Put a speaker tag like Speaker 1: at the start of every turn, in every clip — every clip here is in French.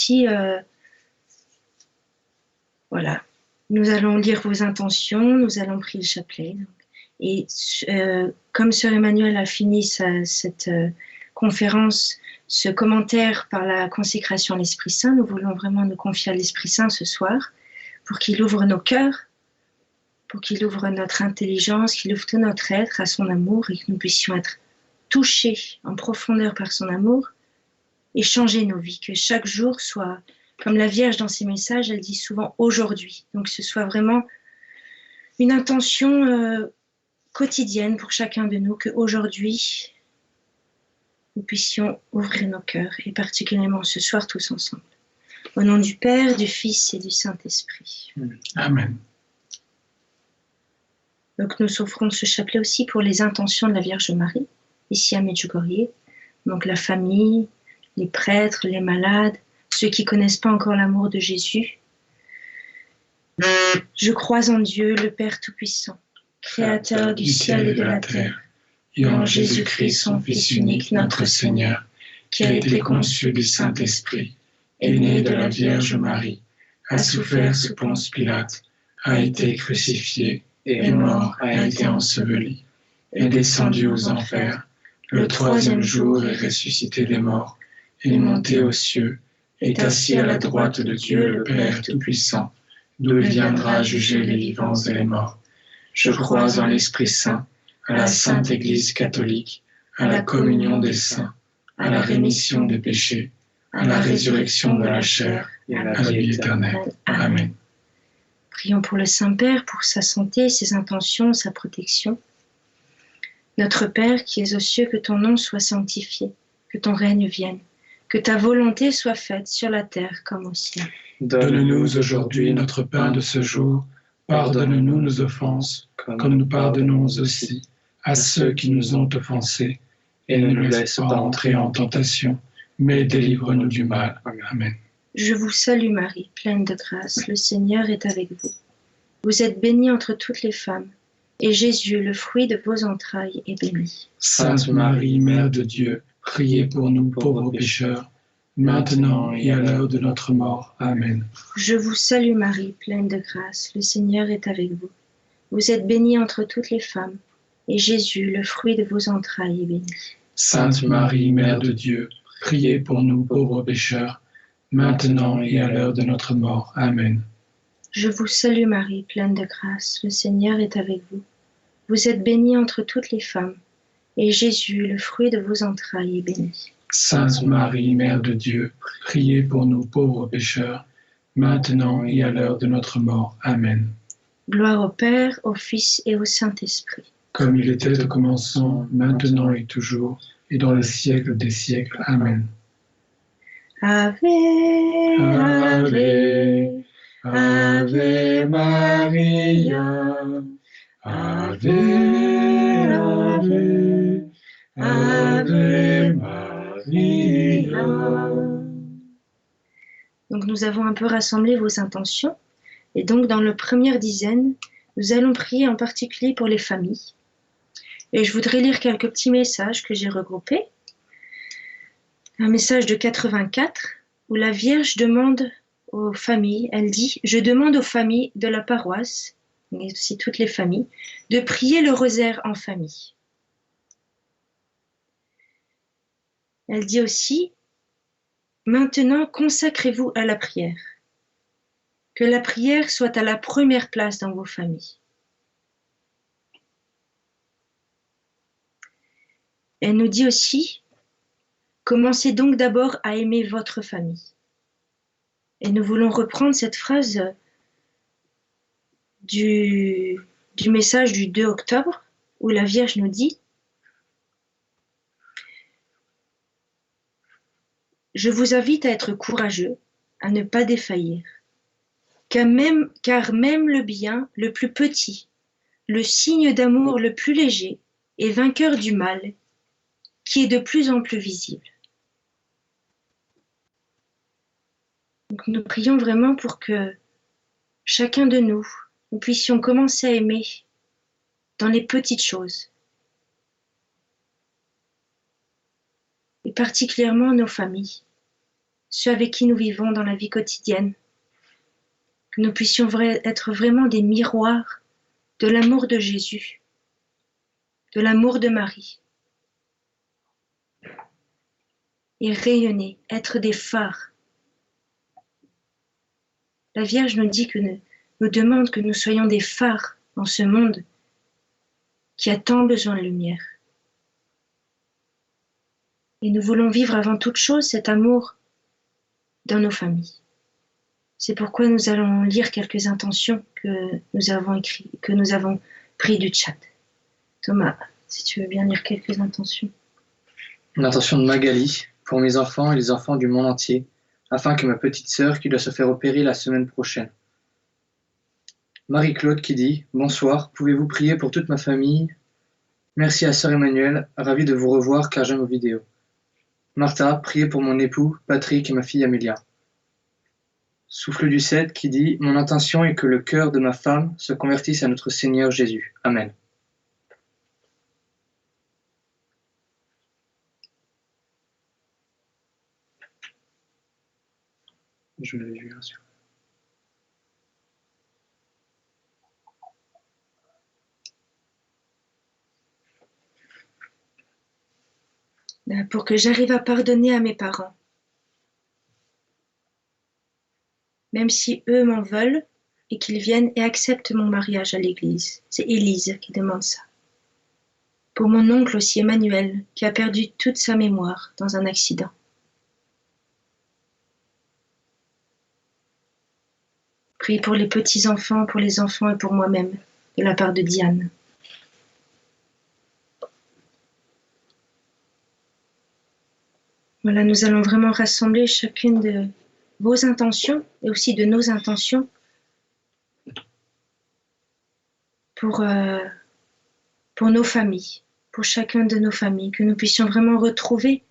Speaker 1: aussi, voilà, nous allons lire vos intentions, nous allons prier le chapelet. Et comme Sœur Emmanuel a fini cette conférence, ce commentaire par la consécration à l'Esprit Saint, nous voulons vraiment nous confier à l'Esprit Saint ce soir pour qu'il ouvre nos cœurs, pour qu'il ouvre notre intelligence, qu'il ouvre tout notre être à son amour et que nous puissions être touchés en profondeur par son amour et changer nos vies, que chaque jour soit, comme la Vierge dans ses messages, elle dit souvent aujourd'hui. Donc ce soit vraiment une intention quotidienne pour chacun de nous, qu'aujourd'hui nous puissions ouvrir nos cœurs et particulièrement ce soir tous ensemble. Au nom du Père, du Fils et du Saint-Esprit.
Speaker 2: Amen.
Speaker 1: Donc nous offrons ce chapelet aussi pour les intentions de la Vierge Marie, ici à Medjugorje. Donc la famille, les prêtres, les malades, ceux qui ne connaissent pas encore l'amour de Jésus. Je crois en Dieu, le Père Tout-Puissant, Créateur du ciel et de la terre,
Speaker 2: et en Jésus-Christ, son Fils unique, notre Seigneur, qui a été conçu du Saint-Esprit, est né de la Vierge Marie, a souffert sous Ponce Pilate, a été crucifié, est mort, a été enseveli, est descendu aux enfers, le troisième jour est ressuscité des morts, est monté aux cieux, est assis à la droite de Dieu le Père Tout-Puissant, d'où il viendra juger les vivants et les morts. Je crois en l'Esprit Saint, à la Sainte Église catholique, à la communion des saints, à la rémission des péchés, à la résurrection de la chair et à la vie éternelle. Amen.
Speaker 1: Prions pour le Saint-Père, pour sa santé, ses intentions, sa protection. Notre Père qui es aux cieux, que ton nom soit sanctifié, que ton règne vienne, que ta volonté soit faite sur la terre comme au ciel.
Speaker 2: Donne-nous aujourd'hui notre pain de ce jour. Pardonne-nous nos offenses, comme nous pardonnons aussi à ceux qui nous ont offensés. Et ne nous laisse pas entrer en tentation, mais délivre-nous du mal. Amen.
Speaker 1: Je vous salue Marie, pleine de grâce, le Seigneur est avec vous. Vous êtes bénie entre toutes les femmes, et Jésus, le fruit de vos entrailles, est béni.
Speaker 2: Sainte Marie, Mère de Dieu, priez pour nous pauvres pécheurs, maintenant et à l'heure de notre mort. Amen.
Speaker 1: Je vous salue Marie, pleine de grâce, le Seigneur est avec vous. Vous êtes bénie entre toutes les femmes, et Jésus, le fruit de vos entrailles, est béni.
Speaker 2: Sainte Marie, Mère de Dieu, priez pour nous pauvres pécheurs, maintenant et à l'heure de notre mort. Amen.
Speaker 1: Je vous salue Marie, pleine de grâce, le Seigneur est avec vous. Vous êtes bénie entre toutes les femmes, et Jésus, le fruit de vos entrailles, est béni.
Speaker 2: Sainte Marie, Mère de Dieu, priez pour nous pauvres pécheurs, maintenant et à l'heure de notre mort. Amen.
Speaker 1: Gloire au Père, au Fils et au Saint-Esprit.
Speaker 2: Comme il était au commencement, maintenant et toujours, et dans les siècles des siècles. Amen.
Speaker 1: Ave, Ave, Ave Maria, Ave, Ave, Ave Maria. Donc nous avons un peu rassemblé vos intentions, et donc dans la première dizaine, nous allons prier en particulier pour les familles. Et je voudrais lire quelques petits messages que j'ai regroupés. Un message de 84 où la Vierge demande aux familles, elle dit « Je demande aux familles de la paroisse, mais aussi toutes les familles, de prier le rosaire en famille. » Elle dit aussi « Maintenant, consacrez-vous à la prière. Que la prière soit à la première place dans vos familles. » Elle nous dit aussi « Commencez donc d'abord à aimer votre famille. » Et nous voulons reprendre cette phrase du message du 2 octobre où la Vierge nous dit « Je vous invite à être courageux, à ne pas défaillir, car même le bien le plus petit, le signe d'amour le plus léger est vainqueur du mal qui est de plus en plus visible. » Donc nous prions vraiment pour que chacun de nous puissions commencer à aimer dans les petites choses, et particulièrement nos familles, ceux avec qui nous vivons dans la vie quotidienne. Que nous puissions être vraiment des miroirs de l'amour de Jésus, de l'amour de Marie. Et rayonner, être des phares. La Vierge nous demande que nous soyons des phares dans ce monde qui a tant besoin de lumière. Et nous voulons vivre avant toute chose cet amour dans nos familles. C'est pourquoi nous allons lire quelques intentions que nous avons pris du chat. Thomas, si tu veux bien lire quelques intentions.
Speaker 3: L'intention de Magali, pour mes enfants et les enfants du monde entier, afin que ma petite sœur, qui doit se faire opérer la semaine prochaine. Marie-Claude qui dit « Bonsoir, pouvez-vous prier pour toute ma famille? Merci à sœur Emmanuelle, ravi de vous revoir car j'aime vos vidéos. Martha, priez pour mon époux, Patrick et ma fille Amélia. » Souffle du 7 qui dit « Mon intention est que le cœur de ma femme se convertisse à notre Seigneur Jésus. Amen. » Je l'ai vu, bien sûr.
Speaker 1: Pour que j'arrive à pardonner à mes parents. Même si eux m'en veulent et qu'ils viennent et acceptent mon mariage à l'église. C'est Élise qui demande ça. Pour mon oncle aussi, Emmanuel, qui a perdu toute sa mémoire dans un accident. Prie pour les petits-enfants, pour les enfants et pour moi-même, de la part de Diane. Voilà, nous allons vraiment rassembler chacune de vos intentions et aussi de nos intentions pour nos familles, pour chacun de nos familles, que nous puissions vraiment retrouver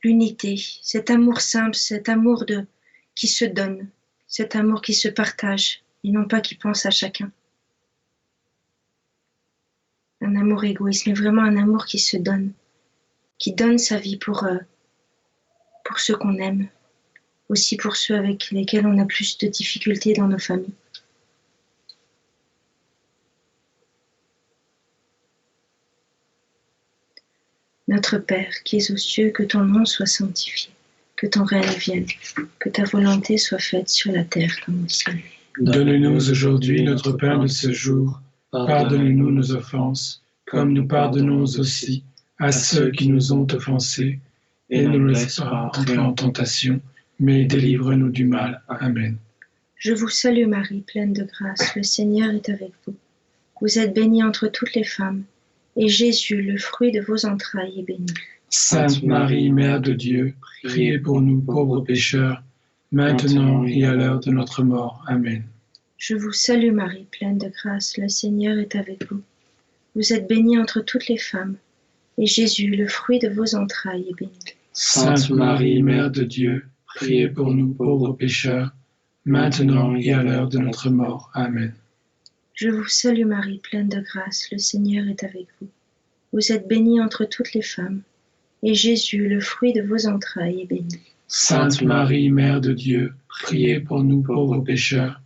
Speaker 1: l'unité, cet amour simple, cet amour qui se donne, cet amour qui se partage et non pas qui pense à chacun. Un amour égoïste, mais vraiment un amour qui se donne, qui donne sa vie pour ceux qu'on aime, aussi pour ceux avec lesquels on a plus de difficultés dans nos familles. Notre Père, qui es aux cieux, que ton nom soit sanctifié, que ton règne vienne, que ta volonté soit faite sur la terre comme au ciel.
Speaker 2: Donne-nous aujourd'hui notre pain de ce jour. Pardonne-nous nos offenses, comme nous pardonnons aussi à ceux qui nous ont offensés. Et ne nous laisse pas entrer en tentation, mais délivre-nous du mal. Amen.
Speaker 1: Je vous salue Marie, pleine de grâce, le Seigneur est avec vous. Vous êtes bénie entre toutes les femmes, et Jésus, le fruit de vos entrailles, est béni.
Speaker 2: Sainte Marie, Mère de Dieu, priez pour nous pauvres pécheurs, maintenant et à l'heure de notre mort. Amen.
Speaker 1: Je vous salue Marie, pleine de grâce, le Seigneur est avec vous. Vous êtes bénie entre toutes les femmes, et Jésus, le fruit de vos entrailles, est béni.
Speaker 2: Sainte Marie, Mère de Dieu, priez pour nous pauvres pécheurs, maintenant et à l'heure de notre mort. Amen.
Speaker 1: Je vous salue Marie, pleine de grâce, le Seigneur est avec vous. Vous êtes bénie entre toutes les femmes, et Jésus, le fruit de vos entrailles, est béni.
Speaker 2: Sainte Marie, Mère de Dieu, priez pour nous pauvres pécheurs,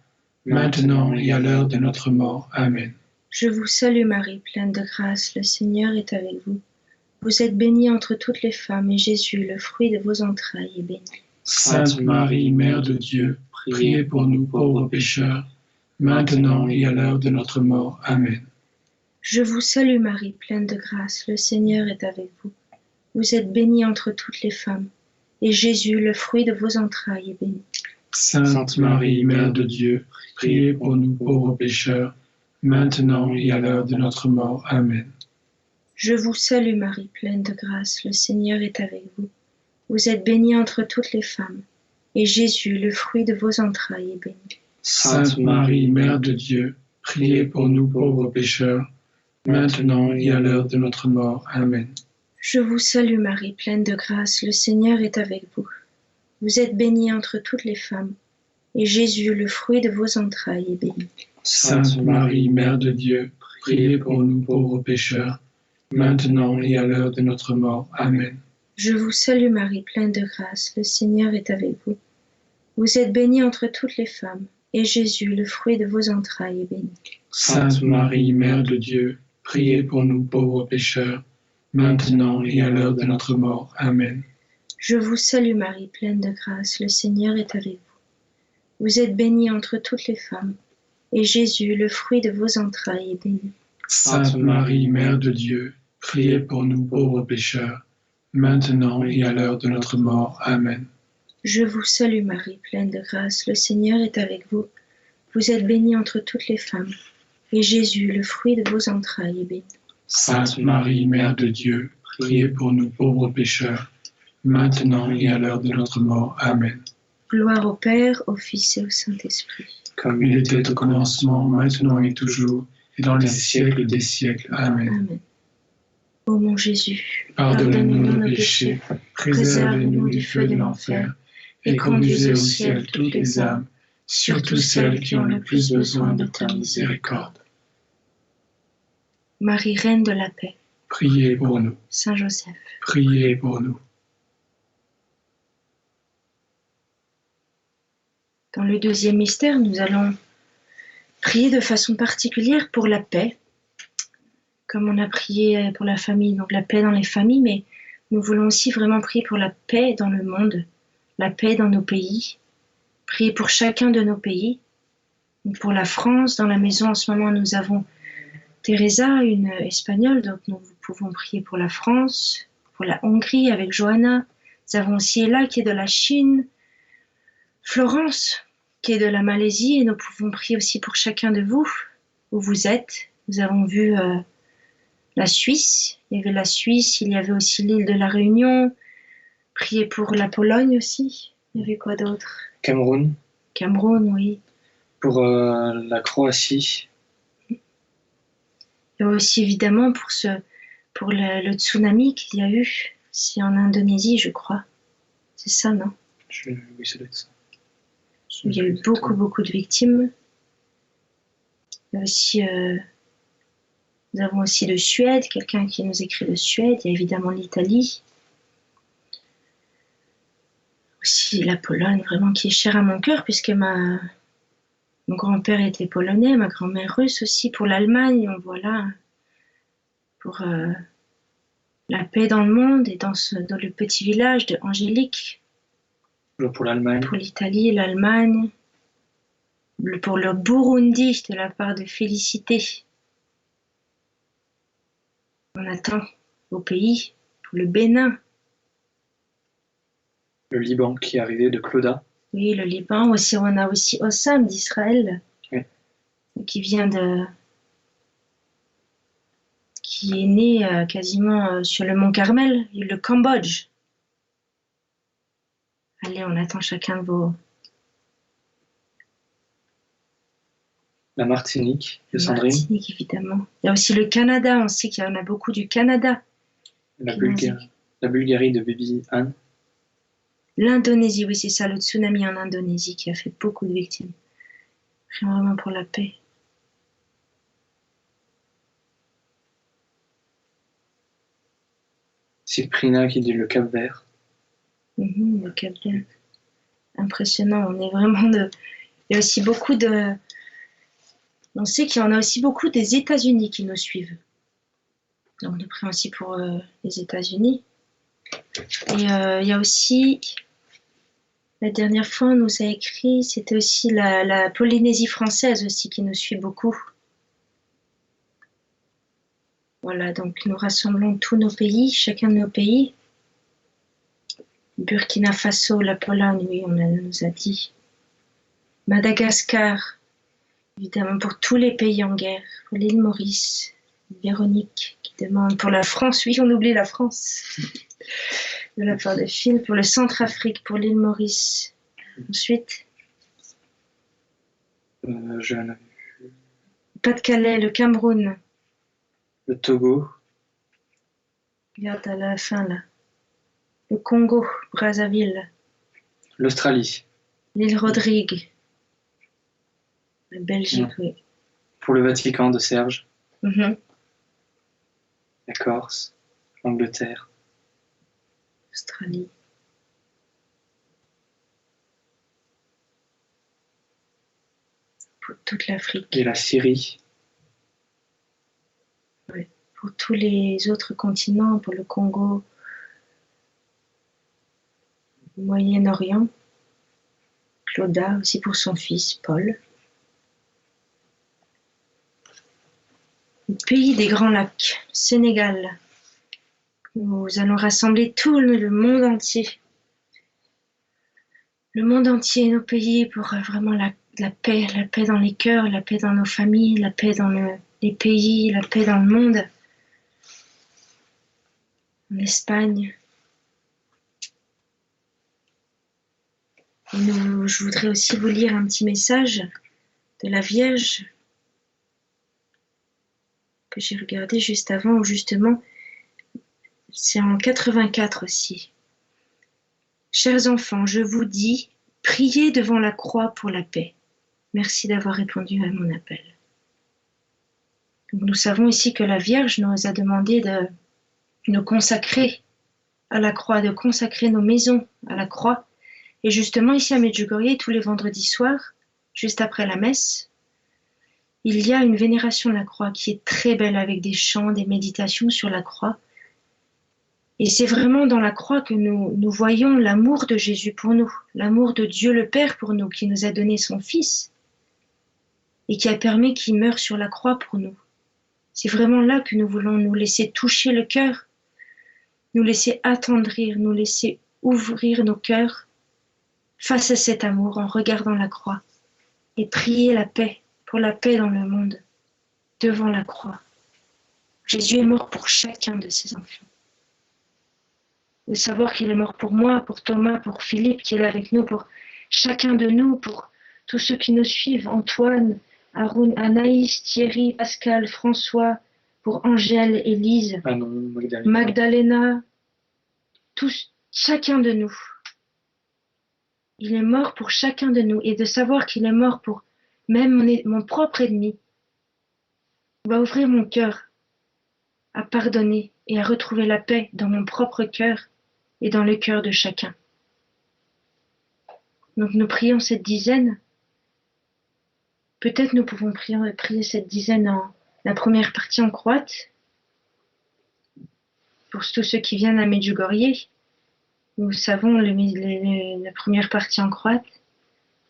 Speaker 2: maintenant et à l'heure de notre mort. Amen.
Speaker 1: Je vous salue Marie, pleine de grâce, le Seigneur est avec vous. Vous êtes bénie entre toutes les femmes, et Jésus, le fruit de vos entrailles, est béni.
Speaker 2: Sainte Marie, Mère de Dieu, priez pour nous pauvres pécheurs, maintenant et à l'heure de notre mort. Amen.
Speaker 1: Je vous salue Marie, pleine de grâce, le Seigneur est avec vous. Vous êtes bénie entre toutes les femmes, et Jésus, le fruit de vos entrailles, est béni.
Speaker 2: Sainte Marie, Mère de Dieu, priez pour nous pauvres pécheurs, maintenant et à l'heure de notre mort. Amen.
Speaker 1: Je vous salue Marie, pleine de grâce, le Seigneur est avec vous. Vous êtes bénie entre toutes les femmes, et Jésus, le fruit de vos entrailles, est béni.
Speaker 2: Sainte Marie, Mère de Dieu, priez pour nous pauvres pécheurs, maintenant et à l'heure de notre mort. Amen.
Speaker 1: Je vous salue Marie, pleine de grâce, le Seigneur est avec vous. Vous êtes bénie entre toutes les femmes, et Jésus, le fruit de vos entrailles, est béni.
Speaker 2: Sainte Marie, Mère de Dieu, priez pour nous pauvres pécheurs, maintenant et à l'heure de notre mort. Amen.
Speaker 1: Je vous salue Marie, pleine de grâce, le Seigneur est avec vous. Vous êtes bénie entre toutes les femmes, et Jésus, le fruit de vos entrailles, est béni.
Speaker 2: Sainte Marie, Mère de Dieu, priez pour nous pauvres pécheurs, maintenant et à l'heure de notre mort. Amen.
Speaker 1: Je vous salue Marie, pleine de grâce, le Seigneur est avec vous. Vous êtes bénie entre toutes les femmes, et Jésus, le fruit de vos entrailles, est béni.
Speaker 2: Sainte Marie, Mère de Dieu, priez pour nous pauvres pécheurs, maintenant et à l'heure de notre mort. Amen.
Speaker 1: Je vous salue Marie, pleine de grâce, le Seigneur est avec vous. Vous êtes bénie entre toutes les femmes, et Jésus, le fruit de vos entrailles, est béni.
Speaker 2: Sainte Marie, Mère de Dieu, priez pour nous pauvres pécheurs, maintenant et à l'heure de notre mort. Amen.
Speaker 1: Gloire au Père, au Fils et au Saint-Esprit.
Speaker 2: Comme il était au commencement, maintenant et toujours, et dans les siècles des siècles. Amen.
Speaker 1: Amen. Ô mon Jésus,
Speaker 2: Pardonnez-nous nos péchés, préservez-nous du feu de l'enfer, et conduisez au ciel toutes les âmes, surtout celles qui ont le plus besoin de ta miséricorde.
Speaker 1: Marie, Reine de la paix,
Speaker 2: Priez pour nous.
Speaker 1: Saint Joseph,
Speaker 2: Priez pour nous.
Speaker 1: dans le deuxième mystère, nous allons prier de façon particulière pour la paix, comme on a prié pour la famille, donc la paix dans les familles, mais nous voulons aussi vraiment prier pour la paix dans le monde, la paix dans nos pays, prier pour chacun de nos pays. Donc pour la France, dans la maison en ce moment, nous avons Teresa, une Espagnole, donc nous pouvons prier pour la France, pour la Hongrie avec Johanna. Nous avons aussi Ella qui est de la Chine, Florence qui est de la Malaisie, et nous pouvons prier aussi pour chacun de vous, où vous êtes. Nous avons vu la Suisse, il y avait la Suisse, il y avait aussi l'île de la Réunion, prier pour la Pologne aussi. Il y avait quoi d'autre?
Speaker 3: Cameroun,
Speaker 1: Cameroun, oui.
Speaker 3: pour la Croatie,
Speaker 1: Et aussi évidemment pour le tsunami qu'il y a eu, c'est en Indonésie, je crois. C'est ça, non?
Speaker 3: oui, ça doit être ça.
Speaker 1: Il y a eu beaucoup de victimes. Il y a aussi, nous avons aussi de Suède, quelqu'un qui nous écrit de Suède. Il y a évidemment l'Italie. Aussi la Pologne, vraiment qui est chère à mon cœur, puisque mon grand-père était polonais, ma grand-mère russe aussi. Pour l'Allemagne, on voit là, pour la paix dans le monde et dans le petit village de Angélique.
Speaker 3: Pour l'Allemagne,
Speaker 1: Pour l'Italie, l'Allemagne, pour le Burundi de la part de Félicité. On attend au pays, pour le Bénin.
Speaker 3: le Liban qui est arrivé de Clauda,
Speaker 1: Oui, le Liban aussi. On a aussi Hossam d'Israël,
Speaker 3: oui.
Speaker 1: qui est né quasiment sur le mont Carmel, et le Cambodge. Allez, on attend chacun de vos...
Speaker 3: la Martinique de Sandrine,
Speaker 1: Martinique, évidemment. Il y a aussi le Canada, on sait qu'il y en a beaucoup du Canada.
Speaker 3: la Bulgarie de Baby Anne,
Speaker 1: L'Indonésie, oui, c'est ça, le tsunami en Indonésie qui a fait beaucoup de victimes. Prie vraiment pour la paix.
Speaker 3: Cyprina qui dit le Cap-Vert,
Speaker 1: Le Cap-Vert. Impressionnant, on est vraiment de... Il y a aussi beaucoup de... On sait qu'il y en a aussi beaucoup des États-Unis qui nous suivent. Donc nous prions aussi pour les États-Unis. Et il y a aussi... La dernière fois, on nous a écrit, c'était aussi la Polynésie française aussi qui nous suit beaucoup. Voilà, donc nous rassemblons tous nos pays, chacun de nos pays. Burkina Faso, la Pologne, oui, nous a dit. Madagascar, évidemment pour tous les pays en guerre. Pour l'île Maurice, Véronique qui demande pour la France, oui, on oublie la France. De la part de Phil, pour le Centrafrique, pour l'île Maurice. Ensuite, Pas-de-Calais, le Cameroun.
Speaker 3: le Togo,
Speaker 1: Regarde à la fin là. Le Congo, Brazzaville.
Speaker 3: l'Australie,
Speaker 1: L'île Rodrigue. La Belgique, oui.
Speaker 3: pour le Vatican de Serge,
Speaker 1: Mhm.
Speaker 3: la Corse, l'Angleterre,
Speaker 1: Australie. Pour toute l'Afrique.
Speaker 3: Et la Syrie.
Speaker 1: Ouais. Pour tous les autres continents, pour le Congo, le Moyen-Orient. Claudia aussi pour son fils, Paul. Le pays des Grands Lacs, Sénégal. Nous allons rassembler tout le monde entier. Le monde entier, nos pays, pour vraiment la paix dans les cœurs, la paix dans nos familles, la paix dans les pays, la paix dans le monde. En Espagne. Et je voudrais aussi vous lire un petit message de la Vierge que j'ai regardé juste avant, où justement, c'est en 84 aussi. Chers enfants, je vous dis, priez devant la croix pour la paix. Merci d'avoir répondu à mon appel. Donc, nous savons ici que la Vierge nous a demandé de nous consacrer à la croix, de consacrer nos maisons à la croix. Et justement, ici à Medjugorje, tous les vendredis soirs, juste après la messe, il y a une vénération de la croix qui est très belle, avec des chants, des méditations sur la croix. Et c'est vraiment dans la croix que nous voyons l'amour de Jésus pour nous, l'amour de Dieu le Père pour nous, qui nous a donné son Fils et qui a permis qu'il meure sur la croix pour nous. C'est vraiment là que nous voulons nous laisser toucher le cœur, nous laisser attendrir, nous laisser ouvrir nos cœurs face à cet amour en regardant la croix et prier la paix, pour la paix dans le monde, devant la croix. Jésus est mort pour chacun de ses enfants. De savoir qu'il est mort pour moi, pour Thomas, pour Philippe qui est là avec nous, pour chacun de nous, pour tous ceux qui nous suivent, Antoine, Haroun, Anaïs, Thierry, Pascal, François, pour Angèle, Élise, Magdalena, tous, chacun de nous. Il est mort pour chacun de nous, et de savoir qu'il est mort pour même mon propre ennemi va ouvrir mon cœur à pardonner et à retrouver la paix dans mon propre cœur et dans le cœur de chacun. Donc nous prions cette dizaine. Peut-être nous pouvons prier cette dizaine en la première partie en croate. Pour tous ceux qui viennent à Medjugorje, nous savons la première partie en croate.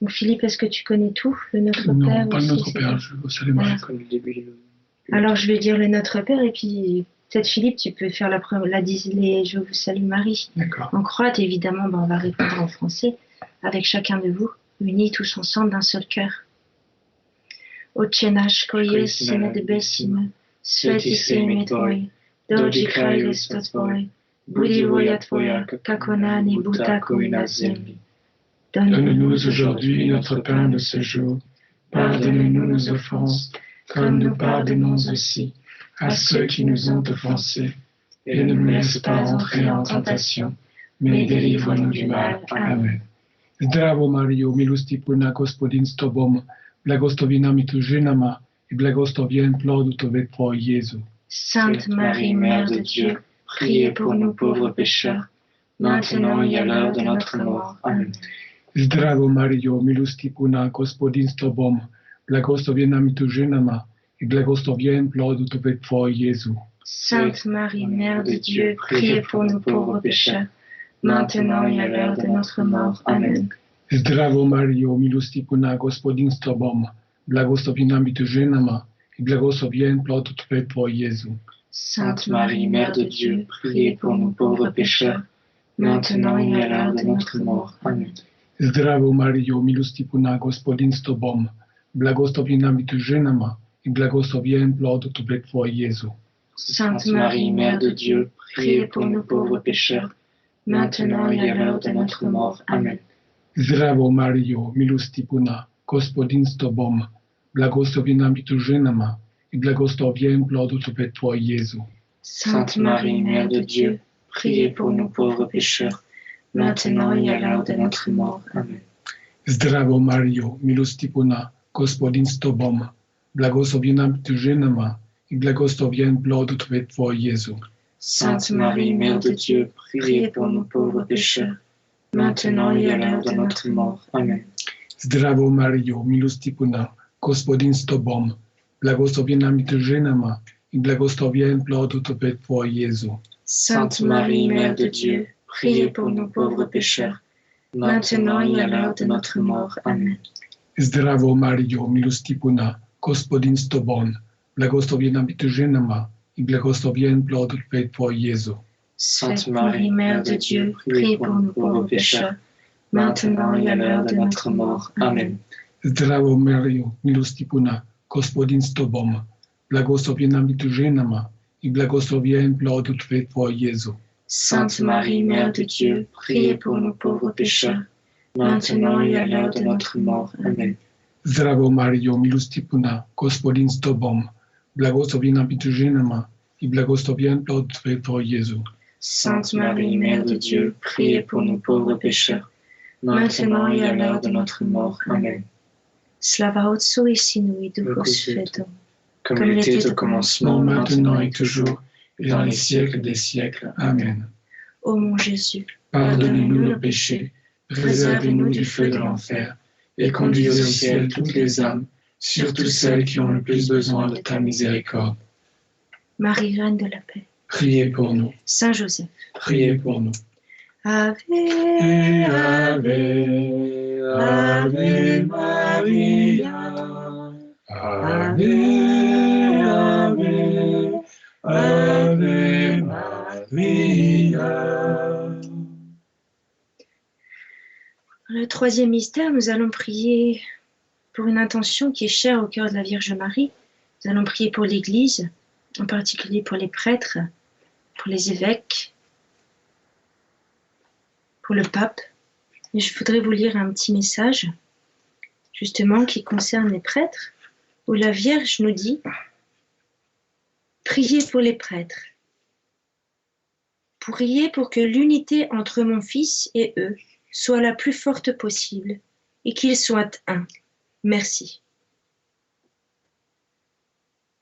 Speaker 1: Donc Philippe, est-ce que tu connais tout? Le Notre Père?
Speaker 2: Non, pas
Speaker 1: aussi,
Speaker 2: le Notre Père, je vous salue Marie.
Speaker 3: Comme le début.
Speaker 1: Alors je vais dire le Notre Père et puis peut-être Philippe, tu peux faire les Je vous salue Marie.
Speaker 2: D'accord.
Speaker 1: En croate, évidemment, on va répondre en français avec chacun de vous, unis tous ensemble d'un seul cœur. Oče naš koji jesi na nebesima, sveti se ime Tvoje, dođi kraljevstvo Tvoje, budi volja Tvoja, kako na nebu, tako i na zemlji.
Speaker 2: Donne-nous aujourd'hui notre pain de ce jour. Pardonne-nous nos offenses, comme nous pardonnons aussi à ceux qui nous ont offensés. Et ne nous laisse pas entrer en tentation, mais délivre-nous du mal. Amen. Zdravo Mario, milosti plná, Gospodin s tobom, blagoslovina tu ženama i blagoslovien plod tvoj Jésus.
Speaker 1: Sainte Marie, Mère de Dieu, priez pour nous pauvres pécheurs, maintenant et à l'heure de notre mort. Amen.
Speaker 2: Zdravo Mario, milosti plná, Gospodin s tobom, blagoslovina tu ženama i blagoslovien plod tvoj Jésus.
Speaker 1: Sainte Marie, Mère de Dieu, priez pour nous pauvres pécheurs, maintenant et à l'heure de notre mort. Amen.
Speaker 2: Zdravo Mario, milosti plná, Gospodin s tobom, blagoslovina tu ženama i blagoslovien plod tvoj Jésus.
Speaker 1: Sainte Marie, Mère de Dieu, priez pour nous pauvres pécheurs, maintenant et à l'heure de notre mort. Amen.
Speaker 2: Zdravo Mario, milosti plná, Gospodin s tobom, blagoslovina tu ženama i blagoslovien plod tvoj Jésus.
Speaker 1: Sainte Marie, Mère de Dieu, priez pour nous pauvres pécheurs, maintenant et à l'heure de notre mort. Amen.
Speaker 2: Zdravo Mario, milosti plná, Gospodin s tobom, blagoslovina tu ženama i blagoslovien plod tvoj Jésus.
Speaker 1: Sainte Marie, Mère de Dieu, priez pour nous pauvres pécheurs, maintenant et à l'heure de notre mort. Amen.
Speaker 2: Zdravo Mario, milosti plná, Gospodin s tobom, blagoslovina tu ženama i blagoslovien plod tvoj Jésus. Sainte Marie, Mère de Dieu, priez pour nous pauvres pécheurs, maintenant et à l'heure de notre mort. Amen.
Speaker 4: Zdravou Mario, milosti plná, Gospodin s Tobom, blagosławiona mi Ty żenama i błogosławiony plod utopy Twój Jezu.
Speaker 2: Sainte Marie, Mère de Dieu, priez pour nous pauvres pécheurs, maintenant et à l'heure de notre mort. Amen.
Speaker 4: Zdravou Mario, milosti plná, Gospodin s Tobom, blagosławiona mi Ty żenama i błogosławiony plod utopy Twój Jezu.
Speaker 2: Sainte Marie, Mère de Dieu, priez pour nous pauvres pécheurs, maintenant et à l'heure de notre mort. Amen.
Speaker 4: Zdravou Mario, milosti plná, Gospodin s Tobom, blagosławiona mi Ty żenama i błogosławiony plod utopy Twój Jezu.
Speaker 2: Sainte Marie, Mère de Dieu, priez pour nous pauvres pécheurs, maintenant et à l'heure de notre mort. Amen.
Speaker 4: Zdravou Mario, milosti plná, Gospodin s Tobom, błogosławiona mi Ty żenama i błogosławiony plod utopy Twój Jezu.
Speaker 2: Sainte Marie, Mère de Dieu, priez pour nous pauvres pécheurs, maintenant et à l'heure de notre mort. Amen.
Speaker 1: Slava Otcu i Synu i Duchu Świętemu,
Speaker 2: Comme il était au commencement, maintenant et toujours, et dans les siècles des siècles. Amen.
Speaker 1: Ô mon Jésus,
Speaker 2: Pardonnez-nous nos péchés, préservez-nous du feu de l'enfer, et conduisez au ciel toutes les âmes, surtout celles qui ont le plus besoin de ta miséricorde.
Speaker 1: Marie, Reine de la paix,
Speaker 4: Priez pour nous.
Speaker 1: Saint Joseph,
Speaker 4: Priez pour nous.
Speaker 1: Ave,
Speaker 2: Ave, Ave Maria, Ave, Ave, Ave Maria.
Speaker 1: Dans le troisième mystère, nous allons prier pour une intention qui est chère au cœur de la Vierge Marie. Nous allons prier pour l'Église, en particulier pour les prêtres, pour les évêques, pour le pape. Et je voudrais vous lire un petit message, justement, qui concerne les prêtres, où la Vierge nous dit « Priez pour les prêtres. Priez pour que l'unité entre mon Fils et eux soit la plus forte possible et qu'ils soient un. Merci. »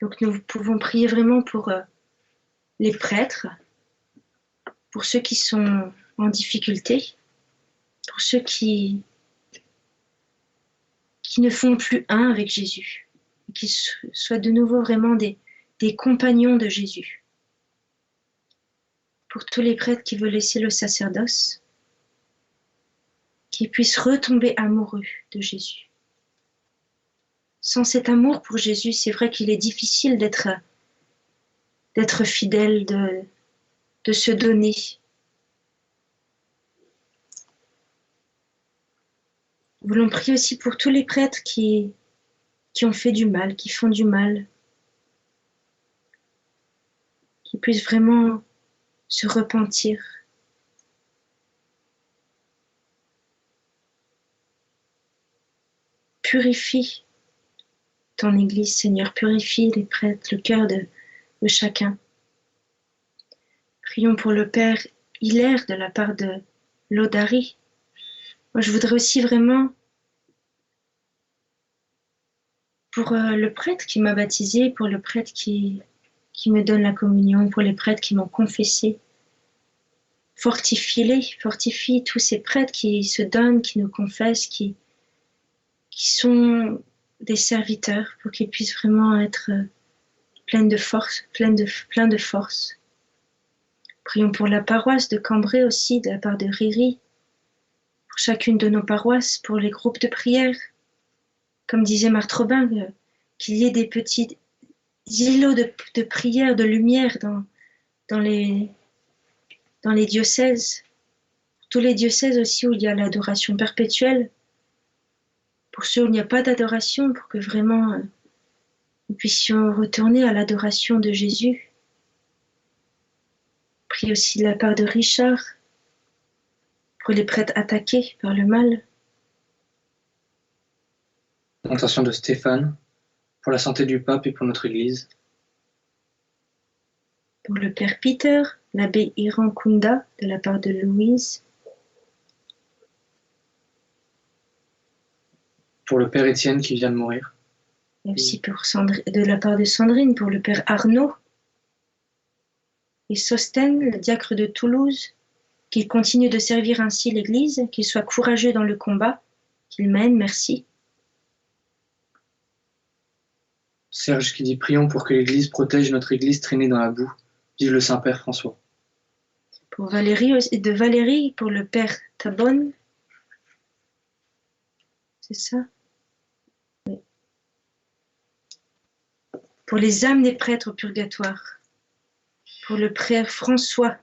Speaker 1: Donc nous pouvons prier vraiment pour les prêtres, pour ceux qui sont en difficulté, pour ceux qui ne font plus un avec Jésus, et qui soient de nouveau vraiment des compagnons de Jésus. Pour tous les prêtres qui veulent laisser le sacerdoce, qui puissent retomber amoureux de Jésus. Sans cet amour pour Jésus, c'est vrai qu'il est difficile d'être fidèle, de se donner. Nous voulons prier aussi pour tous les prêtres qui ont fait du mal, qui font du mal, qui puissent vraiment se repentir. Purifie ton Église, Seigneur, purifie les prêtres, le cœur de chacun. Prions pour le Père Hilaire de la part de Lodari. Moi, je voudrais aussi vraiment, pour le prêtre qui m'a baptisé, pour le prêtre qui me donne la communion, pour les prêtres qui m'ont confessé, fortifie tous ces prêtres qui se donnent, qui nous confessent, qui sont des serviteurs, pour qu'ils puissent vraiment être pleins de force. Prions pour la paroisse de Cambrai aussi, de la part de Riri, pour chacune de nos paroisses, pour les groupes de prière. Comme disait Marthe Robin, qu'il y ait des petits îlots de prière, de lumière dans les diocèses. Tous les diocèses aussi où il y a l'adoration perpétuelle. Pour ceux où il n'y a pas d'adoration, pour que vraiment nous puissions retourner à l'adoration de Jésus. Prie aussi de la part de Richard, pour les prêtres attaqués par le mal.
Speaker 3: Intention de Stéphane, pour la santé du pape et pour notre Église.
Speaker 1: Pour le Père Peter, l'abbé Iran Kunda, de la part de Louise.
Speaker 3: Pour le Père Étienne qui vient de mourir.
Speaker 1: Et aussi de la part de Sandrine, pour le Père Arnaud. et Sostène, le diacre de Toulouse, qu'il continue de servir ainsi l'Église, qu'il soit courageux dans le combat qu'il mène, merci.
Speaker 3: Serge qui dit « Prions pour que l'Église protège notre Église traînée dans la boue. Vive le Saint-Père François. »
Speaker 1: Pour Valérie, de Valérie, pour le Père Tabonne. C'est ça? Oui. Pour les âmes des prêtres au purgatoire. Pour le Père François.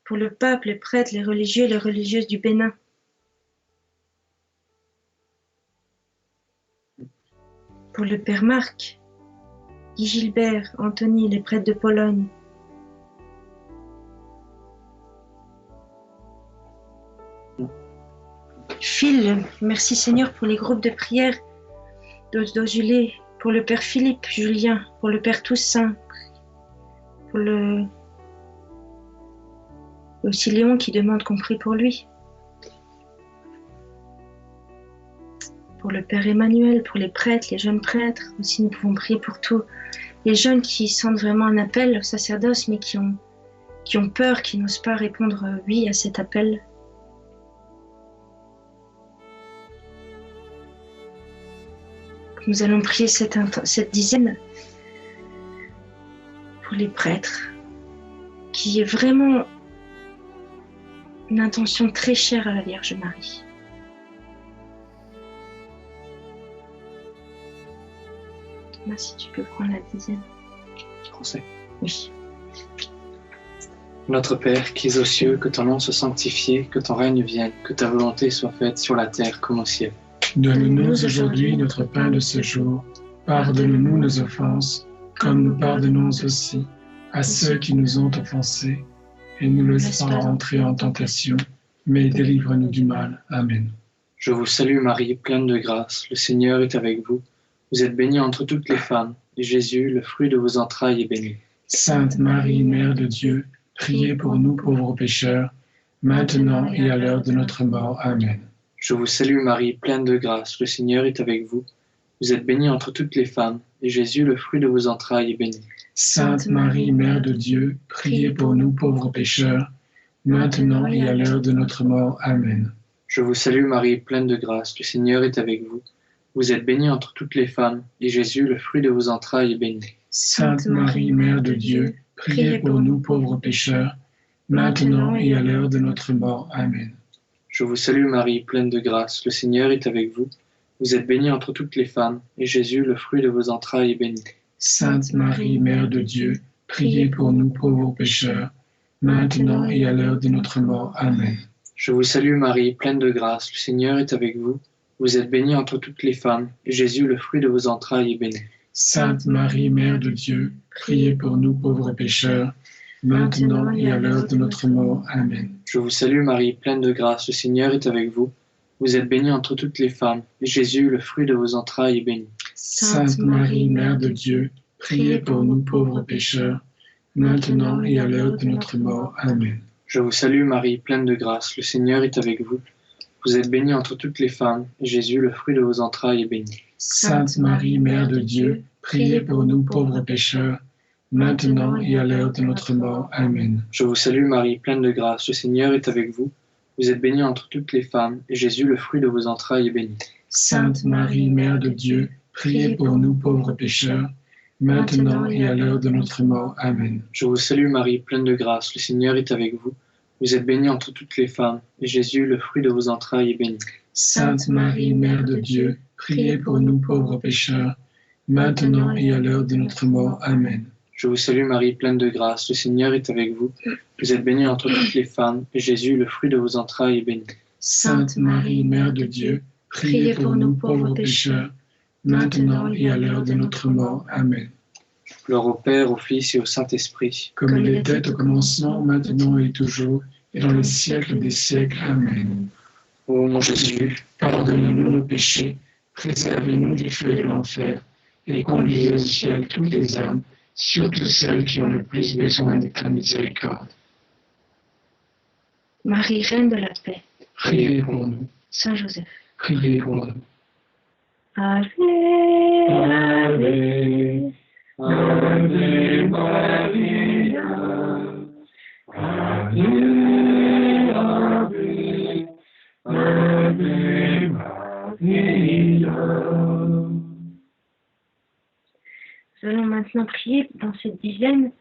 Speaker 1: Pour le pape, les prêtres, les religieux et les religieuses du Bénin. Pour le Père Marc, Guy Gilbert, Anthony, les prêtres de Pologne. Phil, merci Seigneur pour les groupes de prière d'Ozulé, pour le Père Philippe, Julien, pour le Père Toussaint, pour le... aussi Léon qui demande qu'on prie pour lui. Pour le Père Emmanuel, pour les prêtres, les jeunes prêtres. Aussi, nous pouvons prier pour tous les jeunes qui sentent vraiment un appel au sacerdoce, mais qui ont peur, qui n'osent pas répondre oui à cet appel. Nous allons prier cette dizaine pour les prêtres, qui est vraiment une intention très chère à la Vierge Marie. Thomas, si tu peux prendre la dizaine.
Speaker 3: Français.
Speaker 1: Oui.
Speaker 3: Notre Père, qui es aux cieux, que ton nom soit sanctifié, que ton règne vienne, que ta volonté soit faite sur la terre comme au ciel.
Speaker 4: Donne-nous aujourd'hui notre pain de ce jour. Pardonne-nous nos offenses, comme nous pardonnons aussi à ceux qui nous ont offensés. Et ne nous laisse pas entrer en tentation, mais délivre-nous du mal. Amen.
Speaker 3: Je vous salue Marie, pleine de grâce, le Seigneur est avec vous. Vous êtes bénie entre toutes les femmes, et Jésus, le fruit de vos entrailles, est béni.
Speaker 4: Sainte Marie, Mère de Dieu, priez pour nous pauvres pécheurs, maintenant et à l'heure de notre mort. Amen.
Speaker 3: Je vous salue Marie, pleine de grâce, le Seigneur est avec vous. Vous êtes bénie entre toutes les femmes, et Jésus, le fruit de vos entrailles, est béni.
Speaker 4: Sainte Marie, Mère de Dieu, priez pour nous pauvres pécheurs, maintenant et à l'heure de notre mort. Amen.
Speaker 3: Je vous salue Marie, pleine de grâce, le Seigneur est avec vous. Vous êtes bénie entre toutes les femmes, et Jésus, le fruit de vos entrailles, est béni.
Speaker 4: Sainte Marie, Mère de Dieu, priez pour nous pauvres pécheurs, maintenant et à l'heure de notre mort. Amen.
Speaker 3: Je vous salue Marie, pleine de grâce, le Seigneur est avec vous. Vous êtes bénie entre toutes les femmes, et Jésus, le fruit de vos entrailles, est béni.
Speaker 4: Sainte Marie, Mère de Dieu, priez pour nous pauvres pécheurs, maintenant et à l'heure de notre mort. Amen.
Speaker 3: Je vous salue Marie, pleine de grâce, le Seigneur est avec vous. Vous êtes bénie entre toutes les femmes, et Jésus, le fruit de vos entrailles, est béni.
Speaker 4: Sainte Marie, Mère de Dieu, priez pour nous pauvres pécheurs, maintenant et à l'heure de notre mort. Amen.
Speaker 3: Je vous salue Marie, pleine de grâce, le Seigneur est avec vous. Vous êtes bénie entre toutes les femmes, et Jésus, le fruit de vos entrailles, est béni.
Speaker 4: Sainte Marie, Mère de Dieu, priez pour nous pauvres pécheurs, maintenant et à l'heure de notre mort. Amen.
Speaker 3: Je vous salue Marie, pleine de grâce, le Seigneur est avec vous. Vous êtes bénie entre toutes les femmes, et Jésus, le fruit de vos entrailles, est béni.
Speaker 4: Sainte Marie, Mère de Dieu, priez pour nous pauvres pécheurs, maintenant et à l'heure de notre mort. Amen.
Speaker 3: Je vous salue Marie, pleine de grâce, le Seigneur est avec vous. Vous êtes bénie entre toutes les femmes, et Jésus, le fruit de vos entrailles, est béni.
Speaker 4: Sainte Marie, Mère de Dieu, priez pour nous pauvres pécheurs, maintenant et à l'heure de notre mort. Amen.
Speaker 3: Je vous salue Marie, pleine de grâce, le Seigneur est avec vous. Vous êtes bénie entre toutes les femmes, et Jésus, le fruit de vos entrailles, est béni.
Speaker 4: Sainte Marie, Mère de Dieu, priez pour nous pauvres pécheurs, maintenant et à l'heure de notre mort. Amen.
Speaker 3: Je vous salue Marie, pleine de grâce, le Seigneur est avec vous. Vous êtes bénie entre toutes les femmes, et Jésus, le fruit de vos entrailles, est béni.
Speaker 4: Sainte Marie, Mère de Dieu, priez pour nous pauvres pécheurs, maintenant et à l'heure de notre mort. Amen.
Speaker 3: Gloire au Père, au Fils et au Saint-Esprit.
Speaker 4: Comme il était au commencement, maintenant et toujours, et dans les siècles des siècles. Amen.
Speaker 3: Ô mon Jésus,
Speaker 4: pardonnez-nous nos péchés, préservez-nous du feu de l'enfer, et conduisez au ciel toutes les âmes, surtout celles qui ont le plus besoin de ta miséricorde.
Speaker 1: Marie, Reine de la paix.
Speaker 4: Priez pour nous.
Speaker 1: Saint Joseph.
Speaker 4: Priez pour nous.
Speaker 1: Ave,
Speaker 4: Ave, Ave Maria, Ave, Ave, Ave Maria.
Speaker 1: Nous allons maintenant prier dans cette dizaine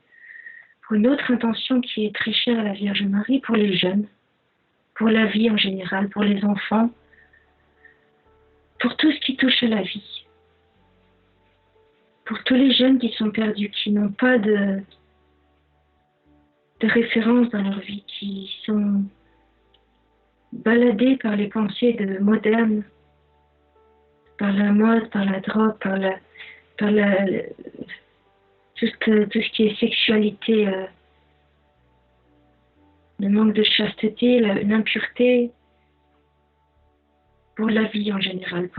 Speaker 1: pour une autre intention qui est très chère à la Vierge Marie, pour les jeunes, pour la vie en général, pour les enfants, pour tout ce qui touche à la vie. Pour tous les jeunes qui sont perdus, qui n'ont pas de référence dans leur vie, qui sont baladés par les pensées modernes, par la mode, par la drogue, par tout ce qui est sexualité, le manque de chasteté, l'impureté, pour la vie en général,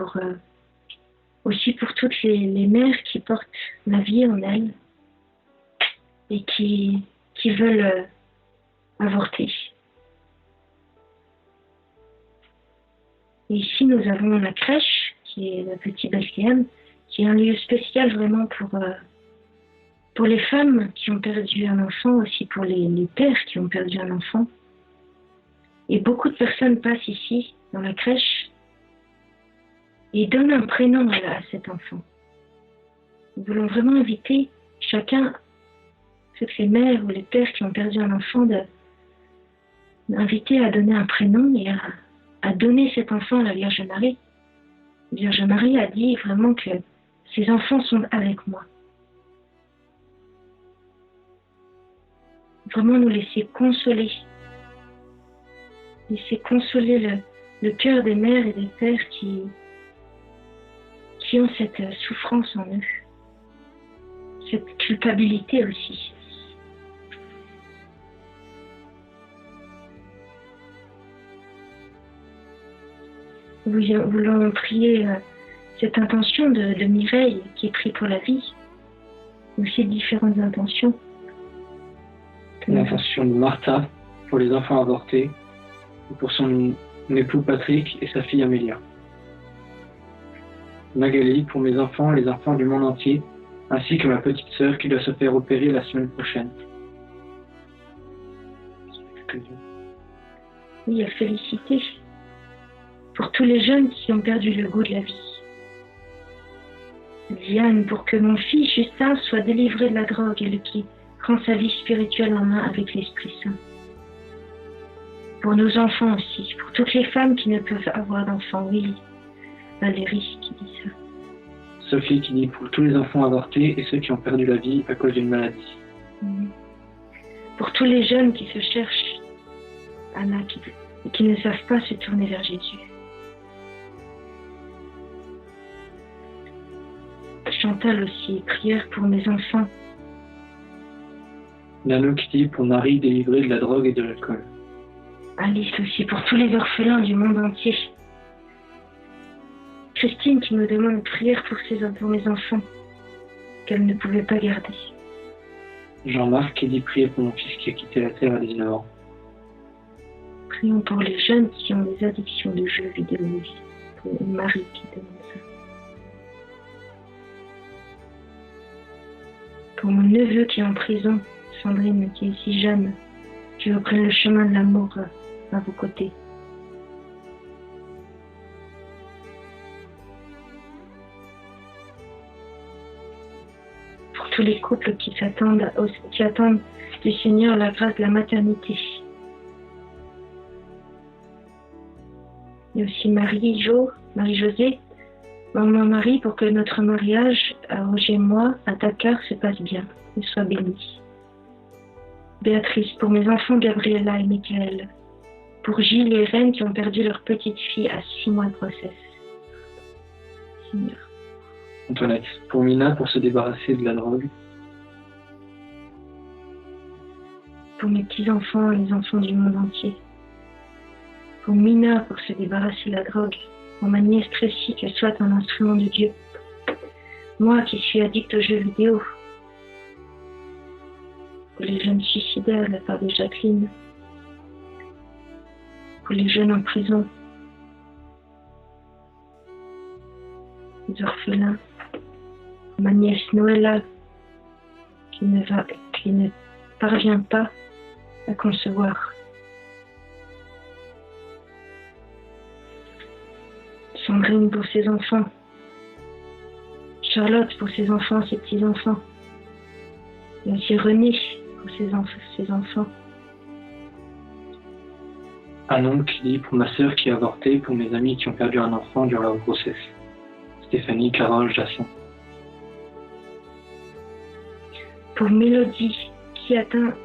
Speaker 1: aussi pour toutes les mères qui portent la vie en elles et qui veulent avorter. Et ici, nous avons la crèche, qui est le petit Bethléem, qui est un lieu spécial vraiment pour les femmes qui ont perdu un enfant, aussi pour les pères qui ont perdu un enfant. Et beaucoup de personnes passent ici, dans la crèche, et donnent un prénom à cet enfant. Nous voulons vraiment inviter chacun, toutes les mères ou les pères qui ont perdu un enfant, d'inviter à donner un prénom et à donner cet enfant à la Vierge Marie. La Vierge Marie a dit vraiment que ces enfants sont avec moi. Vraiment nous laisser consoler. Laisser consoler le cœur des mères et des pères qui ont cette souffrance en eux. Cette culpabilité aussi. Nous voulons prier cette intention de Mireille qui prie pour la vie. Aussi différentes intentions.
Speaker 3: L'intention de Martha pour les enfants avortés et pour son époux Patrick et sa fille Amélia. Magali pour mes enfants, les enfants du monde entier, ainsi que ma petite sœur qui doit se faire opérer la semaine prochaine.
Speaker 1: Oui, à féliciter pour tous les jeunes qui ont perdu le goût de la vie. Diane, pour que mon fils Justin soit délivré de la drogue et qui prend sa vie spirituelle en main avec l'Esprit Saint. Pour nos enfants aussi, pour toutes les femmes qui ne peuvent avoir d'enfants, oui. Valérie qui dit ça.
Speaker 3: Sophie qui dit pour tous les enfants avortés et ceux qui ont perdu la vie à cause d'une maladie.
Speaker 1: Pour tous les jeunes qui se cherchent, Anna et qui ne savent pas se tourner vers Jésus. Chantal aussi, prière pour mes enfants.
Speaker 3: Nano qui dit pour Marie délivrée de la drogue et de l'alcool.
Speaker 1: Alice aussi, pour tous les orphelins du monde entier. Christine qui me demande prière pour mes enfants, qu'elle ne pouvait pas garder.
Speaker 3: Jean-Marc qui dit prier pour mon fils qui a quitté la terre à 19 ans.
Speaker 1: Prions pour les jeunes qui ont des addictions de jeux vidéo. Pour Marie qui demande ça. Pour mon neveu qui est en prison, Sandrine qui est si jeune, qui reprenne le chemin de l'amour à vos côtés. Pour tous les couples qui attendent du Seigneur la grâce de la maternité. Et aussi Marie-Josée, Maman Marie, pour que notre mariage à Roger et moi, à Dakar, se passe bien et soit béni. Béatrice, pour mes enfants Gabriella et Michael, pour Gilles et Reine qui ont perdu leur petite fille à 6 mois de grossesse. Seigneur.
Speaker 3: Antoinette, pour Mina pour se débarrasser de la drogue.
Speaker 1: Pour mes petits-enfants, les enfants du monde entier. Pour Mina pour se débarrasser de la drogue. Pour ma nièce Tracy, qu'elle soit un instrument de Dieu. Moi qui suis addict aux jeux vidéo. Pour les jeunes suicidaires de la part de Jacqueline. Pour les jeunes en prison. Les orphelins. Ma nièce Noëlla, qu'il ne parvient pas à concevoir. Sandrine pour ses enfants, Charlotte pour ses enfants, ses petits-enfants, et aussi René pour ses enfants.
Speaker 3: Anon qui dit pour ma sœur qui a avorté, pour mes amis qui ont perdu un enfant durant leur grossesse. Stéphanie, Carole, Jacin.
Speaker 1: Pour Mélodie qui atteint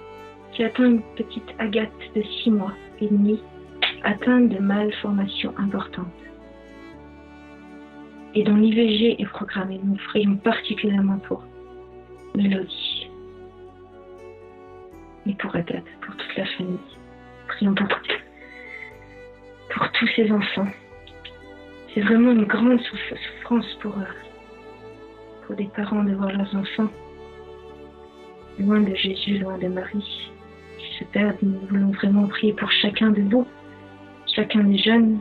Speaker 1: une petite Agathe de 6 mois et demi, atteinte de malformations importantes, et dont l'IVG est programmée. Nous prions particulièrement pour Mélodie et pour Agathe, pour toute la famille. Prions pour tous ces enfants. C'est vraiment une grande souffrance pour des parents de voir leurs enfants loin de Jésus, loin de Marie, qui se perdent. Nous voulons vraiment prier pour chacun de vous, chacun des jeunes,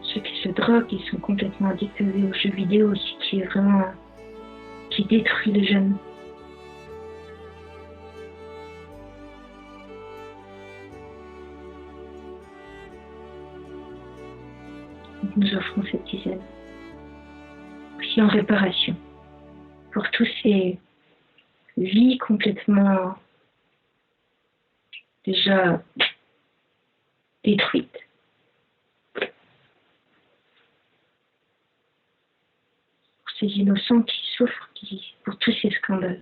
Speaker 1: ceux qui se droguent, qui sont complètement addicts aux jeux vidéo aussi, qui détruit les jeunes. Nous offrons cette dizaine. Aussi en réparation pour tous ces vies complètement déjà détruites. Pour ces innocents qui souffrent, pour tous ces scandales.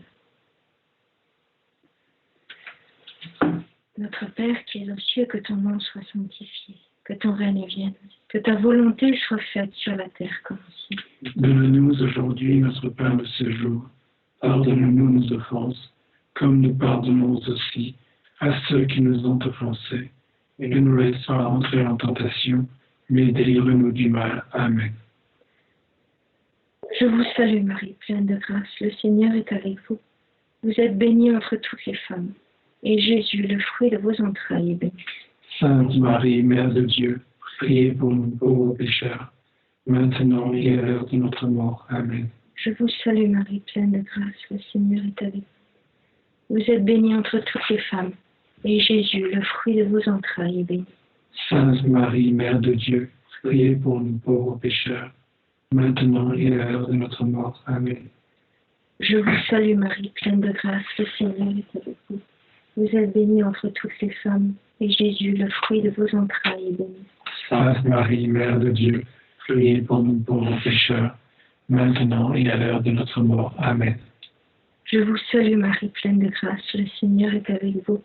Speaker 1: Notre Père qui es aux cieux, que ton nom soit sanctifié, que ton règne vienne, que ta volonté soit faite sur la terre comme ici.
Speaker 4: Donne-nous aujourd'hui notre pain de ce jour. Pardonne-nous nos offenses, comme nous pardonnons aussi à ceux qui nous ont offensés. Et ne nous laisse pas entrer en tentation, mais délivre-nous du mal. Amen.
Speaker 1: Je vous salue Marie, pleine de grâce, le Seigneur est avec vous. Vous êtes bénie entre toutes les femmes, et Jésus, le fruit de vos entrailles, est béni.
Speaker 4: Sainte Marie, Mère de Dieu, priez pour nous pauvres pécheurs, maintenant et à l'heure de notre mort. Amen.
Speaker 1: Je vous salue Marie, pleine de grâce, le Seigneur est avec vous. Vous êtes bénie entre toutes les femmes, et Jésus, le fruit de vos entrailles, est béni.
Speaker 4: Sainte Marie, Mère de Dieu, priez pour nous pauvres pécheurs, maintenant et à l'heure de notre mort. Amen.
Speaker 1: Je vous salue Marie, pleine de grâce, le Seigneur est avec vous. Vous êtes bénie entre toutes les femmes, et Jésus, le fruit de vos entrailles, est béni.
Speaker 4: Sainte Marie, Mère de Dieu, priez pour nous pauvres pécheurs, maintenant et à l'heure de notre mort. Amen.
Speaker 1: Je vous salue Marie, pleine de grâce, le Seigneur est avec vous.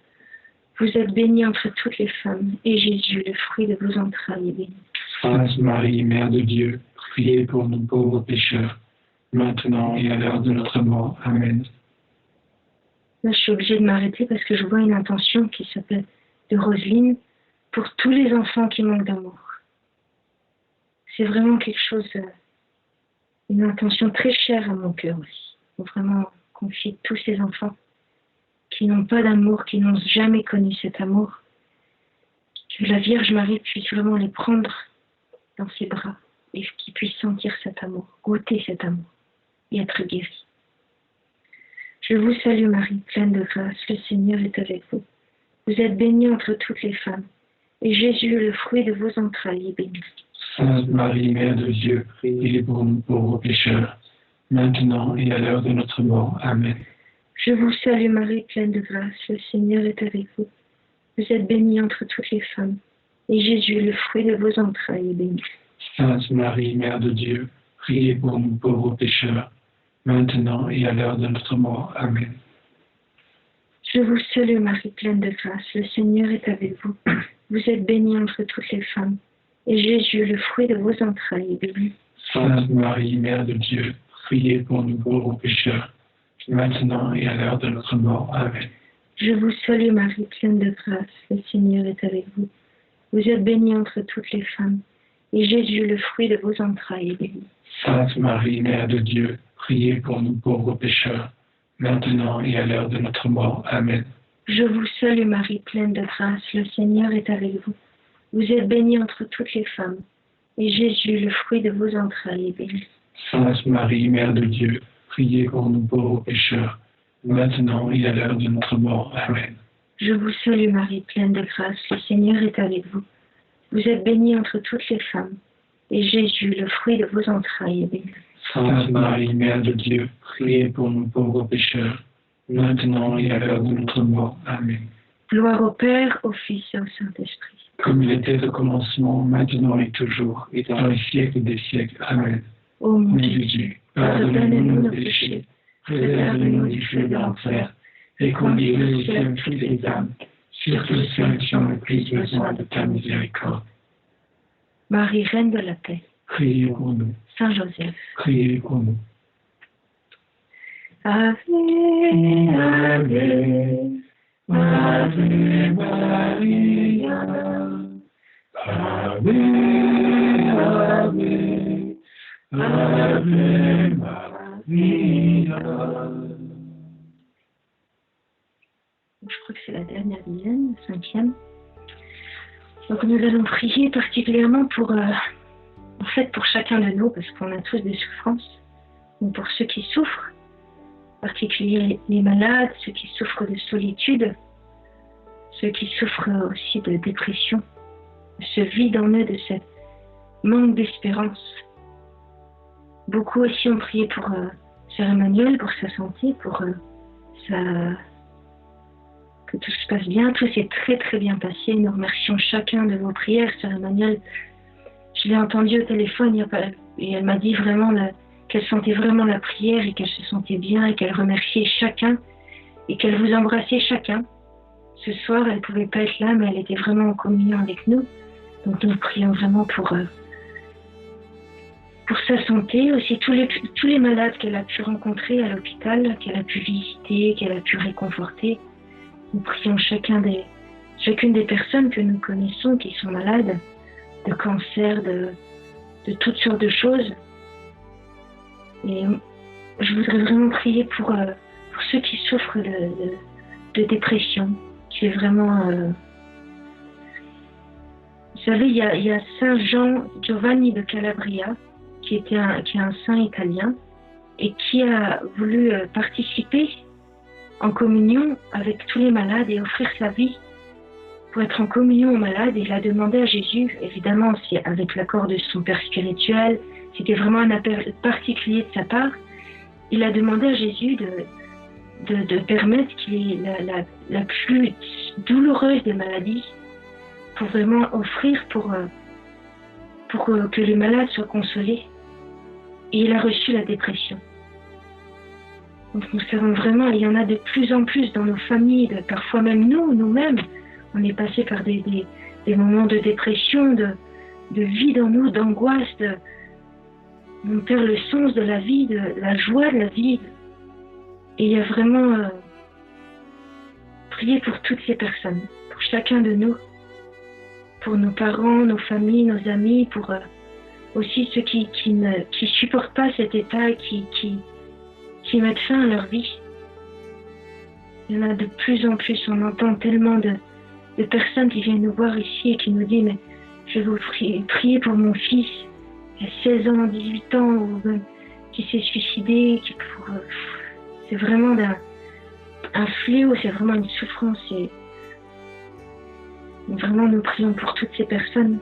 Speaker 1: Vous êtes bénie entre toutes les femmes, et Jésus, le fruit de vos entrailles, est béni.
Speaker 4: Sainte Marie, Mère de Dieu, priez pour nous pauvres pécheurs, maintenant et à l'heure de notre mort. Amen.
Speaker 1: Là, je suis obligée de m'arrêter parce que je vois une intention qui s'appelle de Roselyne pour tous les enfants qui manquent d'amour. C'est vraiment quelque chose, une intention très chère à mon cœur aussi. Il faut vraiment confier tous ces enfants qui n'ont pas d'amour, qui n'ont jamais connu cet amour. Que la Vierge Marie puisse vraiment les prendre dans ses bras et qu'ils puissent sentir cet amour, goûter cet amour et être guéris. Je vous salue Marie, pleine de grâce, le Seigneur est avec vous. Vous êtes bénie entre toutes les femmes, et Jésus, le fruit de vos entrailles, est béni.
Speaker 4: Sainte Marie, Mère de Dieu, priez pour nous pauvres pécheurs, maintenant et à l'heure de notre mort. Amen.
Speaker 1: Je vous salue Marie, pleine de grâce, le Seigneur est avec vous. Vous êtes bénie entre toutes les femmes, et Jésus, le fruit de vos entrailles, est béni.
Speaker 4: Sainte Marie, Mère de Dieu, priez pour nous pauvres pécheurs, maintenant et à l'heure de notre mort. Amen.
Speaker 1: Je vous salue Marie, pleine de grâce, le Seigneur est avec vous. Vous êtes bénie entre toutes les femmes, et Jésus, le fruit de vos entrailles, est béni.
Speaker 4: Sainte Marie, Mère de Dieu, priez pour nous pauvres pécheurs, maintenant et à l'heure de notre mort. Amen.
Speaker 1: Je vous salue Marie, pleine de grâce, le Seigneur est avec vous. Vous êtes bénie entre toutes les femmes, et Jésus, le fruit de vos entrailles, est béni.
Speaker 4: Sainte Marie, Mère de Dieu, priez pour nous pauvres pécheurs, maintenant et à l'heure de notre mort. Amen.
Speaker 1: Je vous salue Marie, pleine de grâce, le Seigneur est avec vous. Vous êtes bénie entre toutes les femmes, et Jésus, le fruit de vos entrailles, est béni.
Speaker 4: Sainte Marie, Mère de Dieu, priez pour nous pauvres pécheurs, maintenant et à l'heure de notre mort. Amen.
Speaker 1: Je vous salue Marie, pleine de grâce, le Seigneur est avec vous. Vous êtes bénie entre toutes les femmes, et Jésus, le fruit de vos entrailles, est béni.
Speaker 4: Sainte Marie, Mère de Dieu, priez pour nous pauvres pécheurs, maintenant et à l'heure de notre mort. Amen.
Speaker 1: Gloire au Père, au Fils et au Saint-Esprit.
Speaker 4: Comme il était au commencement, maintenant et toujours, et dans les siècles des siècles. Amen.
Speaker 1: Ô mon
Speaker 4: Mon
Speaker 1: Jésus,
Speaker 4: Jésus,
Speaker 1: pardonnez-nous nos péchés,
Speaker 4: préservez-nous du feu de l'enfer, et conduisez au ciel toutes les âmes, surtout celles qui ont le plus besoin de ta miséricorde.
Speaker 1: Marie, Reine de la paix,
Speaker 4: Priez pour nous.
Speaker 1: Saint Joseph,
Speaker 4: Priez pour nous.
Speaker 1: Ave, Ave,
Speaker 4: Ave Maria, Ave, Ave, Ave Maria.
Speaker 1: Je crois que c'est la dernière dizaine, la 5e. Donc nous allons prier particulièrement pour chacun de nous, parce qu'on a tous des souffrances, donc pour ceux qui souffrent, en particulier les malades, ceux qui souffrent de solitude, ceux qui souffrent aussi de dépression, de ce vide en eux, de ce manque d'espérance. Beaucoup aussi ont prié pour Sœur Emmanuel, pour sa santé, pour que tout se passe bien. Tout s'est très très bien passé. Nous remercions chacun de vos prières, Sœur Emmanuel. Je l'ai entendue au téléphone et elle m'a dit vraiment qu'elle sentait vraiment la prière et qu'elle se sentait bien et qu'elle remerciait chacun et qu'elle vous embrassait chacun. Ce soir, elle ne pouvait pas être là, mais elle était vraiment en communion avec nous. Donc nous prions vraiment pour sa santé, aussi tous les malades qu'elle a pu rencontrer à l'hôpital, qu'elle a pu visiter, qu'elle a pu réconforter. Nous prions chacune des personnes que nous connaissons qui sont malades, de cancer, de toutes sortes de choses. Et je voudrais vraiment prier pour ceux qui souffrent de dépression, qui est vraiment... Vous savez, il y a Saint Jean Giovanni de Calabria, qui est un saint italien, et qui a voulu participer en communion avec tous les malades et offrir sa vie pour être en communion aux malades. Et il a demandé à Jésus, évidemment c'est avec l'accord de son père spirituel, c'était vraiment un appel particulier de sa part, il a demandé à Jésus de permettre qu'il ait la plus douloureuse des maladies, pour vraiment offrir pour que les malades soient consolés. Et il a reçu la dépression. Donc nous savons vraiment, il y en a de plus en plus dans nos familles, parfois même nous-mêmes, on est passé par des moments de dépression, de vide en nous, d'angoisse, on perd le sens de la vie, de la joie de la vie. Et il y a vraiment prier pour toutes ces personnes, pour chacun de nous, pour nos parents, nos familles, nos amis, pour aussi ceux qui supportent pas cet état, qui mettent fin à leur vie. Il y en a de plus en plus, on entend tellement de personnes qui viennent nous voir ici et qui nous disent « mais je vais vous prier pour mon fils, il a 16 ans, 18 ans, ou même qui s'est suicidé, c'est vraiment un fléau, c'est vraiment une souffrance. Et vraiment, nous prions pour toutes ces personnes.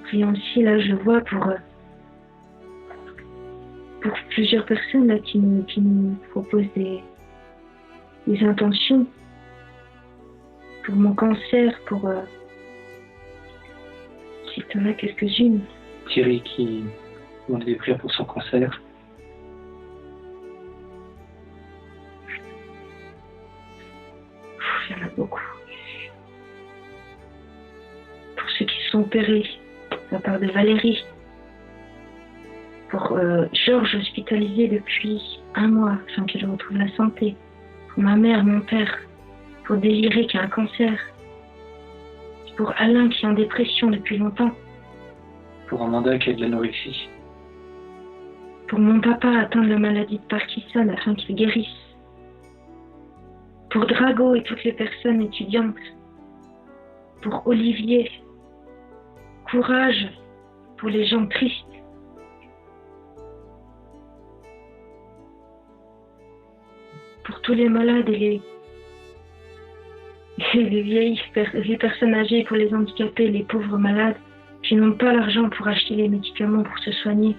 Speaker 1: Prions aussi, là, je vois pour plusieurs personnes là, qui nous proposent des intentions. Pour mon cancer, pour... si tu en as quelques-unes.
Speaker 3: Thierry qui demande des prières pour son cancer.
Speaker 1: Il y en a beaucoup. Pour ceux qui sont opérés, de la part de Valérie. Pour Georges hospitalisé depuis 1 mois, afin qu'elle retrouve la santé. Pour ma mère, mon père. Pour Désiré qui a un cancer. Pour Alain qui est en dépression depuis longtemps.
Speaker 3: Pour Amanda qui a de l'anorexie.
Speaker 1: Pour mon papa atteint de la maladie de Parkinson afin qu'il guérisse. Pour Drago et toutes les personnes étudiantes. Pour Olivier. Courage pour les gens tristes. tous les malades et les personnes âgées, pour les handicapés, les pauvres malades qui n'ont pas l'argent pour acheter les médicaments pour se soigner.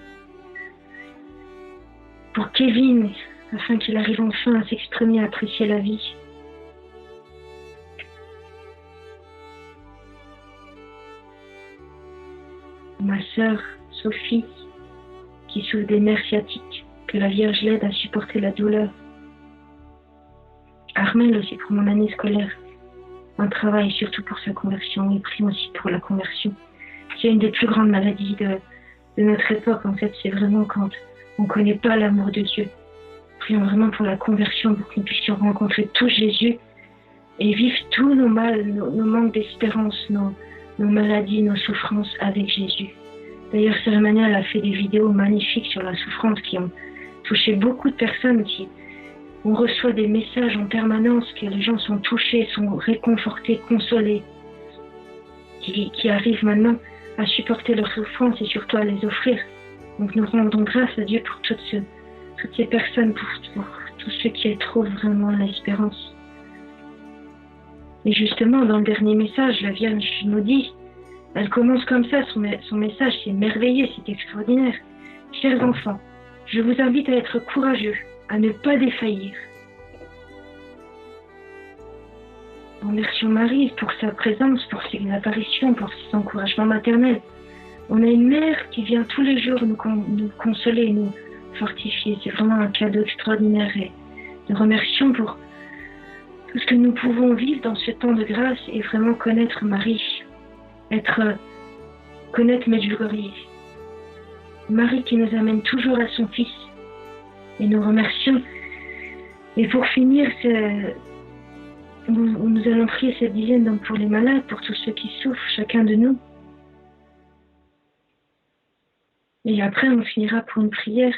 Speaker 1: Pour Kevin, afin qu'il arrive enfin à s'exprimer, à apprécier la vie. Ma sœur, Sophie, qui souffre des nerfs sciatiques, que la Vierge l'aide à supporter la douleur. Armel aussi pour mon année scolaire. Un travail surtout pour sa conversion, et prie aussi pour la conversion. C'est une des plus grandes maladies de notre époque, en fait. C'est vraiment quand on ne connaît pas l'amour de Dieu. Prions vraiment pour la conversion, pour que nous puissions rencontrer tous Jésus et vivre tous nos mal, nos manques d'espérance, nos maladies, nos souffrances avec Jésus. D'ailleurs, Sœur Emmanuel a fait des vidéos magnifiques sur la souffrance qui ont touché beaucoup de personnes. On reçoit des messages en permanence que les gens sont touchés, sont réconfortés, consolés, qui arrivent maintenant à supporter leurs souffrances et surtout à les offrir. Donc nous rendons grâce à Dieu pour toutes ces personnes, pour tous ceux qui trouvent vraiment l'espérance. Et justement, dans le dernier message, la Vierge nous dit, elle commence comme ça, son message, c'est merveilleux, c'est extraordinaire. Chers enfants, je vous invite à être courageux, à ne pas défaillir. Remercions Marie pour sa présence, pour ses apparitions, pour ses encouragements maternels. On a une mère qui vient tous les jours nous consoler, nous fortifier. C'est vraiment un cadeau extraordinaire. Et nous remercions pour tout ce que nous pouvons vivre dans ce temps de grâce et vraiment connaître Marie, connaître Medjugorje. Marie qui nous amène toujours à son Fils. Et nous remercions. Et pour finir, nous allons prier cette dizaine donc pour les malades, pour tous ceux qui souffrent, chacun de nous. Et après, on finira pour une prière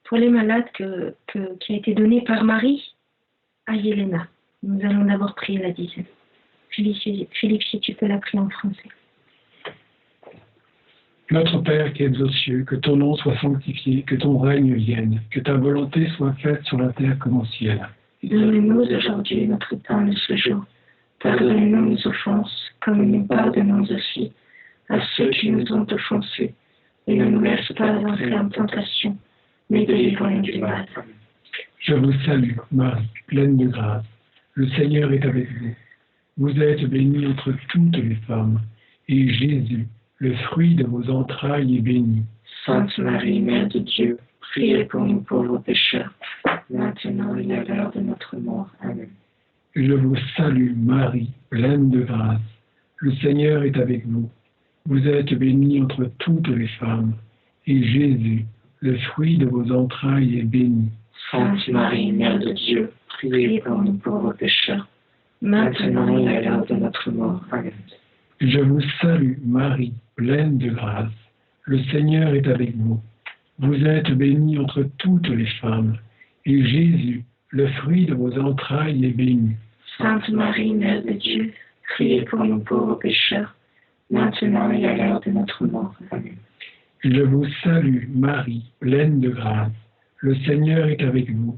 Speaker 1: pour les malades qui a été donnée par Marie à Yelena. Nous allons d'abord prier la dizaine. Philippe, si tu peux la prier en français.
Speaker 4: Notre Père qui es aux cieux, que ton nom soit sanctifié, que ton règne vienne, que ta volonté soit faite sur la terre comme au ciel.
Speaker 2: Donne-nous aujourd'hui notre pain de ce jour. Pardonne-nous nos offenses, comme nous pardonnons aussi à ceux qui nous ont offensés. Et ne nous laisse pas entrer en tentation, mais délivre-nous du mal.
Speaker 4: Je vous salue, Marie, pleine de grâce. Le Seigneur est avec vous. Vous êtes bénie entre toutes les femmes, et Jésus, le fruit de vos entrailles, est béni.
Speaker 2: Sainte Marie, Mère de Dieu, priez pour nous pauvres pécheurs, maintenant et à l'heure de notre mort. Amen.
Speaker 4: Je vous salue, Marie, pleine de grâce. Le Seigneur est avec vous. Vous êtes bénie entre toutes les femmes, et Jésus, le fruit de vos entrailles, est béni.
Speaker 2: Sainte Marie, Mère de Dieu, priez pour nous pauvres pécheurs, maintenant et à l'heure de notre mort. Amen.
Speaker 4: Je vous salue, Marie, pleine de grâce. Le Seigneur est avec vous. Vous êtes bénie entre toutes les femmes, et Jésus, le fruit de vos entrailles, est béni.
Speaker 2: Sainte Marie, Mère de Dieu, priez pour nous pauvres pécheurs, maintenant et à l'heure de notre mort. Amen.
Speaker 4: Je vous salue, Marie, pleine de grâce. Le Seigneur est avec vous.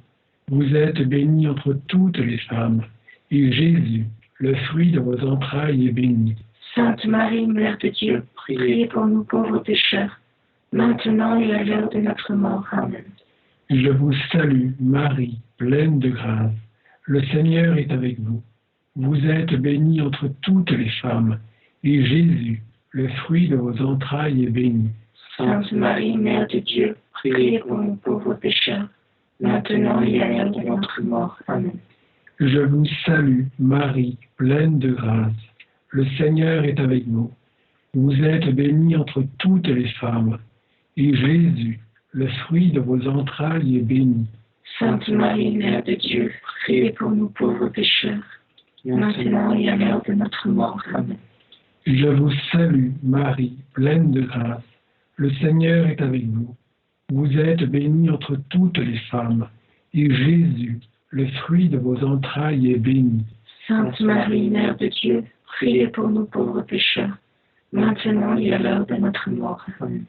Speaker 4: Vous êtes bénie entre toutes les femmes, et Jésus, le fruit de vos entrailles, est béni.
Speaker 2: Sainte Marie, Mère de Dieu, priez pour nous pauvres pécheurs, maintenant et à l'heure de notre mort. Amen.
Speaker 4: Je vous salue, Marie, pleine de grâce. Le Seigneur est avec vous. Vous êtes bénie entre toutes les femmes, et Jésus, le fruit de vos entrailles, est béni.
Speaker 2: Sainte Marie, Mère de Dieu, priez pour nous pauvres pécheurs, maintenant et à l'heure de notre mort. Amen.
Speaker 4: Je vous salue, Marie, pleine de grâce. Le Seigneur est avec vous. Vous êtes bénie entre toutes les femmes, et Jésus, le fruit de vos entrailles, est béni.
Speaker 2: Sainte Marie, Mère de Dieu, priez pour nous pauvres pécheurs, maintenant et à l'heure de notre mort. Amen.
Speaker 4: Je vous salue, Marie, pleine de grâce. Le Seigneur est avec vous. Vous êtes bénie entre toutes les femmes, et Jésus, le fruit de vos entrailles, est béni.
Speaker 2: Sainte Marie, Mère de Dieu, priez pour nous pauvres pécheurs, maintenant et à l'heure de notre mort. Amen.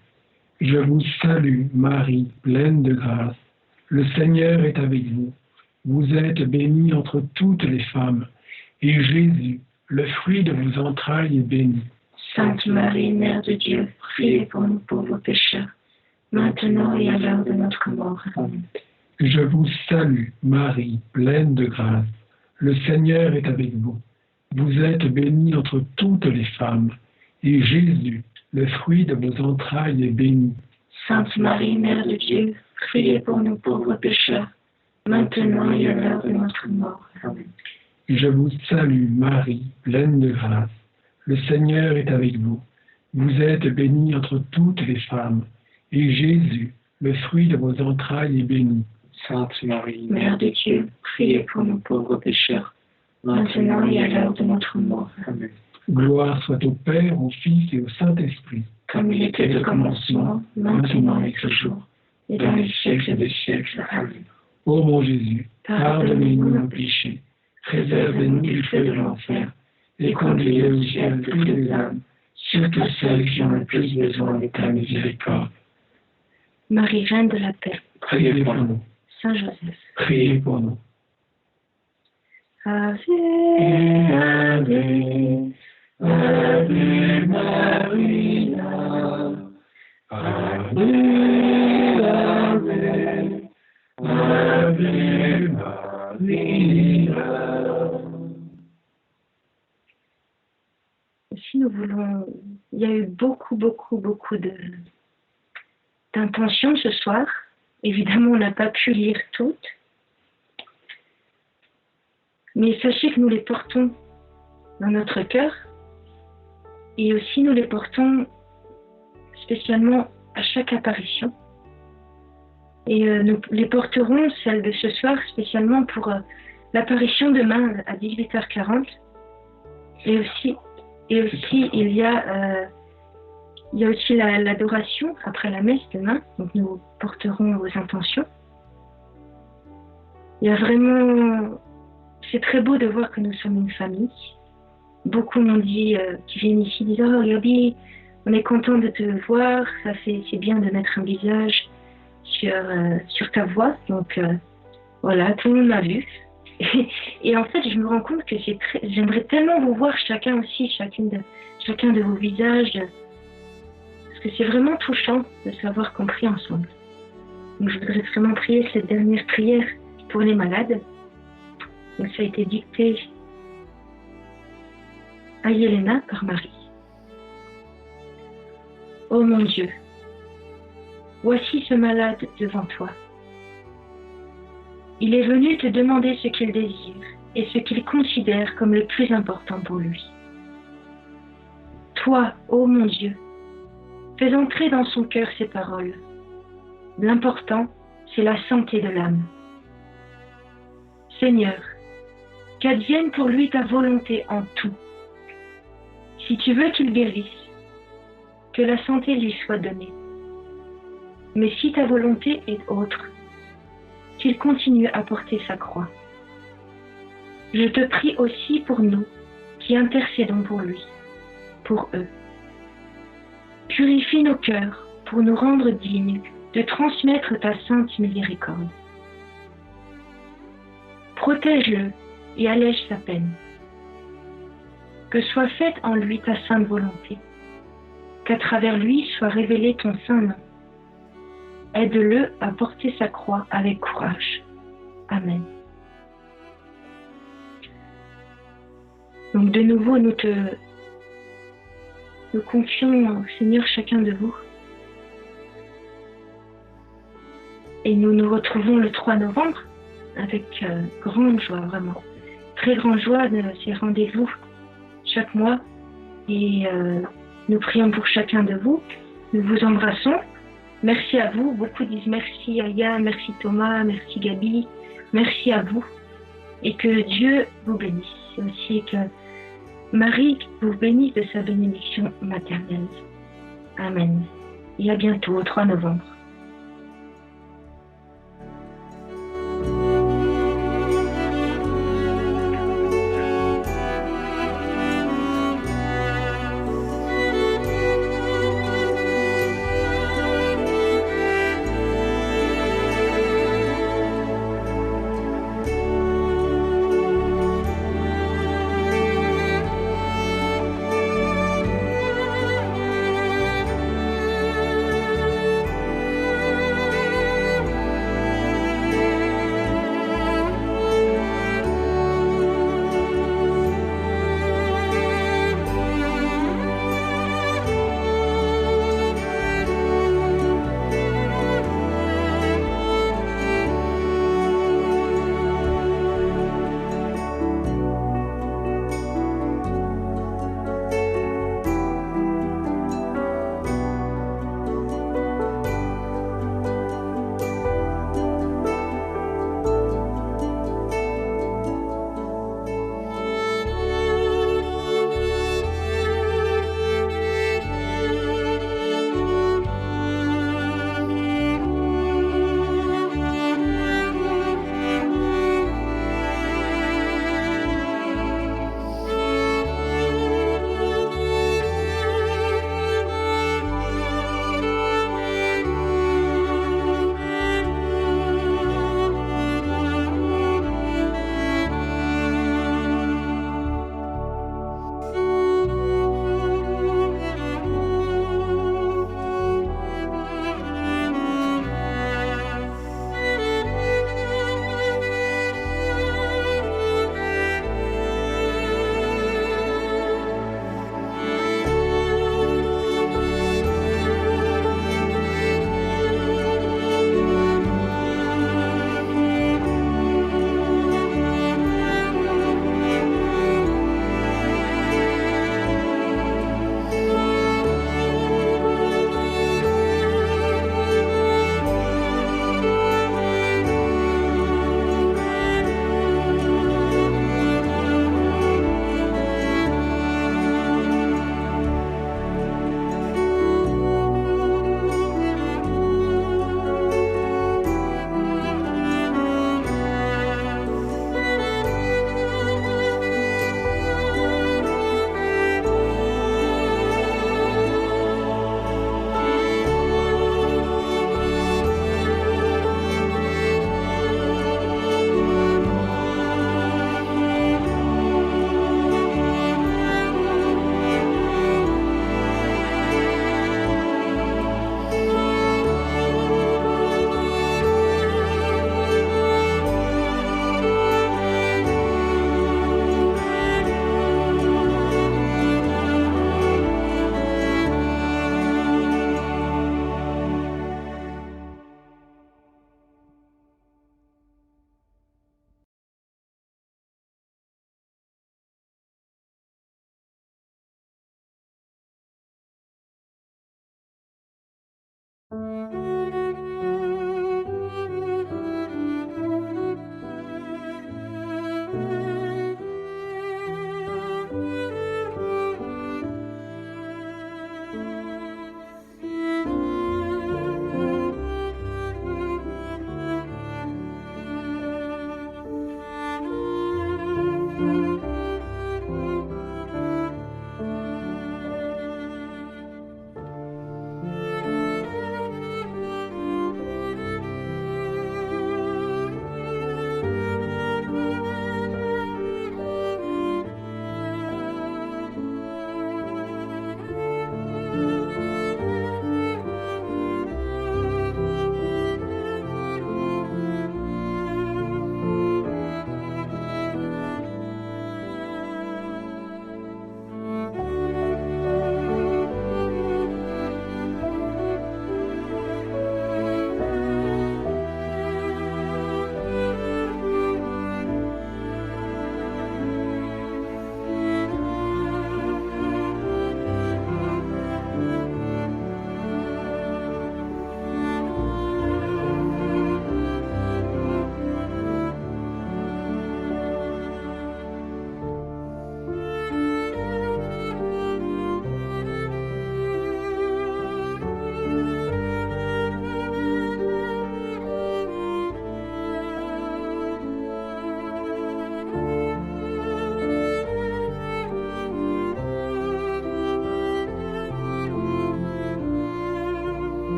Speaker 4: Je vous salue, Marie, pleine de grâce. Le Seigneur est avec vous. Vous êtes bénie entre toutes les femmes, et Jésus, le fruit de vos entrailles, est béni.
Speaker 1: Sainte Marie, Mère de Dieu, priez pour nous pauvres pécheurs, maintenant et à l'heure de notre mort. Amen.
Speaker 4: Je vous salue, Marie, pleine de grâce. Le Seigneur est avec vous. Vous êtes bénie entre toutes les femmes, et Jésus, le fruit de vos entrailles, est béni.
Speaker 1: Sainte Marie, Mère de Dieu, priez pour nous pauvres pécheurs, maintenant et à l'heure de notre mort. Amen.
Speaker 4: Je vous salue, Marie, pleine de grâce. Le Seigneur est avec vous. Vous êtes bénie entre toutes les femmes, et Jésus, le fruit de vos entrailles, est béni.
Speaker 3: Sainte Marie,
Speaker 1: Mère de Dieu, priez pour nous pauvres pécheurs, maintenant et à l'heure de notre mort.
Speaker 3: Amen.
Speaker 4: Gloire soit au Père, au Fils et au Saint-Esprit,
Speaker 1: comme il était au commencement, maintenant et toujours, et dans les siècles des siècles. Amen.
Speaker 4: Ô mon Jésus, pardonnez-nous nos péchés, préservez-nous du feu de l'enfer, et conduisez au ciel toutes les âmes, surtout celles qui ont le plus besoin de ta miséricorde.
Speaker 1: Marie, Reine de la paix,
Speaker 4: Priez pour nous.
Speaker 1: Saint Joseph,
Speaker 4: Priez pour nous.
Speaker 1: Ave, Ave, Ave Maria,
Speaker 4: Ave, Ave, Ave Maria.
Speaker 1: Si nous voulons, il y a eu beaucoup d'intentions ce soir. Évidemment, on n'a pas pu lire toutes. Mais sachez que nous les portons dans notre cœur. Et aussi, nous les portons spécialement à chaque apparition. Et nous les porterons, celle de ce soir, spécialement pour l'apparition demain à 18h40. Et aussi il y a aussi l'adoration après la messe demain. Donc nous porterons vos intentions. Il y a vraiment... C'est très beau de voir que nous sommes une famille. Beaucoup m'ont dit, qui viennent ici, disent « Oh Gabi, on est content de te voir, c'est bien de mettre un visage sur ta voix. » Donc voilà, tout le monde m'a vu. Et en fait, je me rends compte que j'aimerais tellement vous voir chacun de vos visages, parce que c'est vraiment touchant de savoir qu'on prie ensemble. Donc je voudrais vraiment prier cette dernière prière pour les malades. Donc ça a été dicté à Yelena par Marie. Ô mon Dieu, voici ce malade devant toi. Il est venu te demander ce qu'il désire et ce qu'il considère comme le plus important pour lui. Toi, ô mon Dieu, fais entrer dans son cœur ces paroles. L'important, c'est la santé de l'âme. Seigneur, qu'advienne pour lui ta volonté en tout. Si tu veux qu'il guérisse, que la santé lui soit donnée. Mais si ta volonté est autre, qu'il continue à porter sa croix. Je te prie aussi pour nous qui intercédons pour lui, pour eux. Purifie nos cœurs pour nous rendre dignes de transmettre ta sainte miséricorde. Protège-le et allège sa peine. Que soit faite en lui ta sainte volonté, qu'à travers lui soit révélé ton saint nom. Aide-le à porter sa croix avec courage. Amen. Donc de nouveau, nous confions au Seigneur chacun de vous. Et nous nous retrouvons le 3 novembre avec grande joie, vraiment. Très grande joie de ces rendez-vous chaque mois. Et nous prions pour chacun de vous. Nous vous embrassons. Merci à vous. Beaucoup disent merci Aya, merci Thomas, merci Gabi. Merci à vous. Et que Dieu vous bénisse. Et aussi que Marie vous bénisse de sa bénédiction maternelle. Amen. Et à bientôt, au 3 novembre.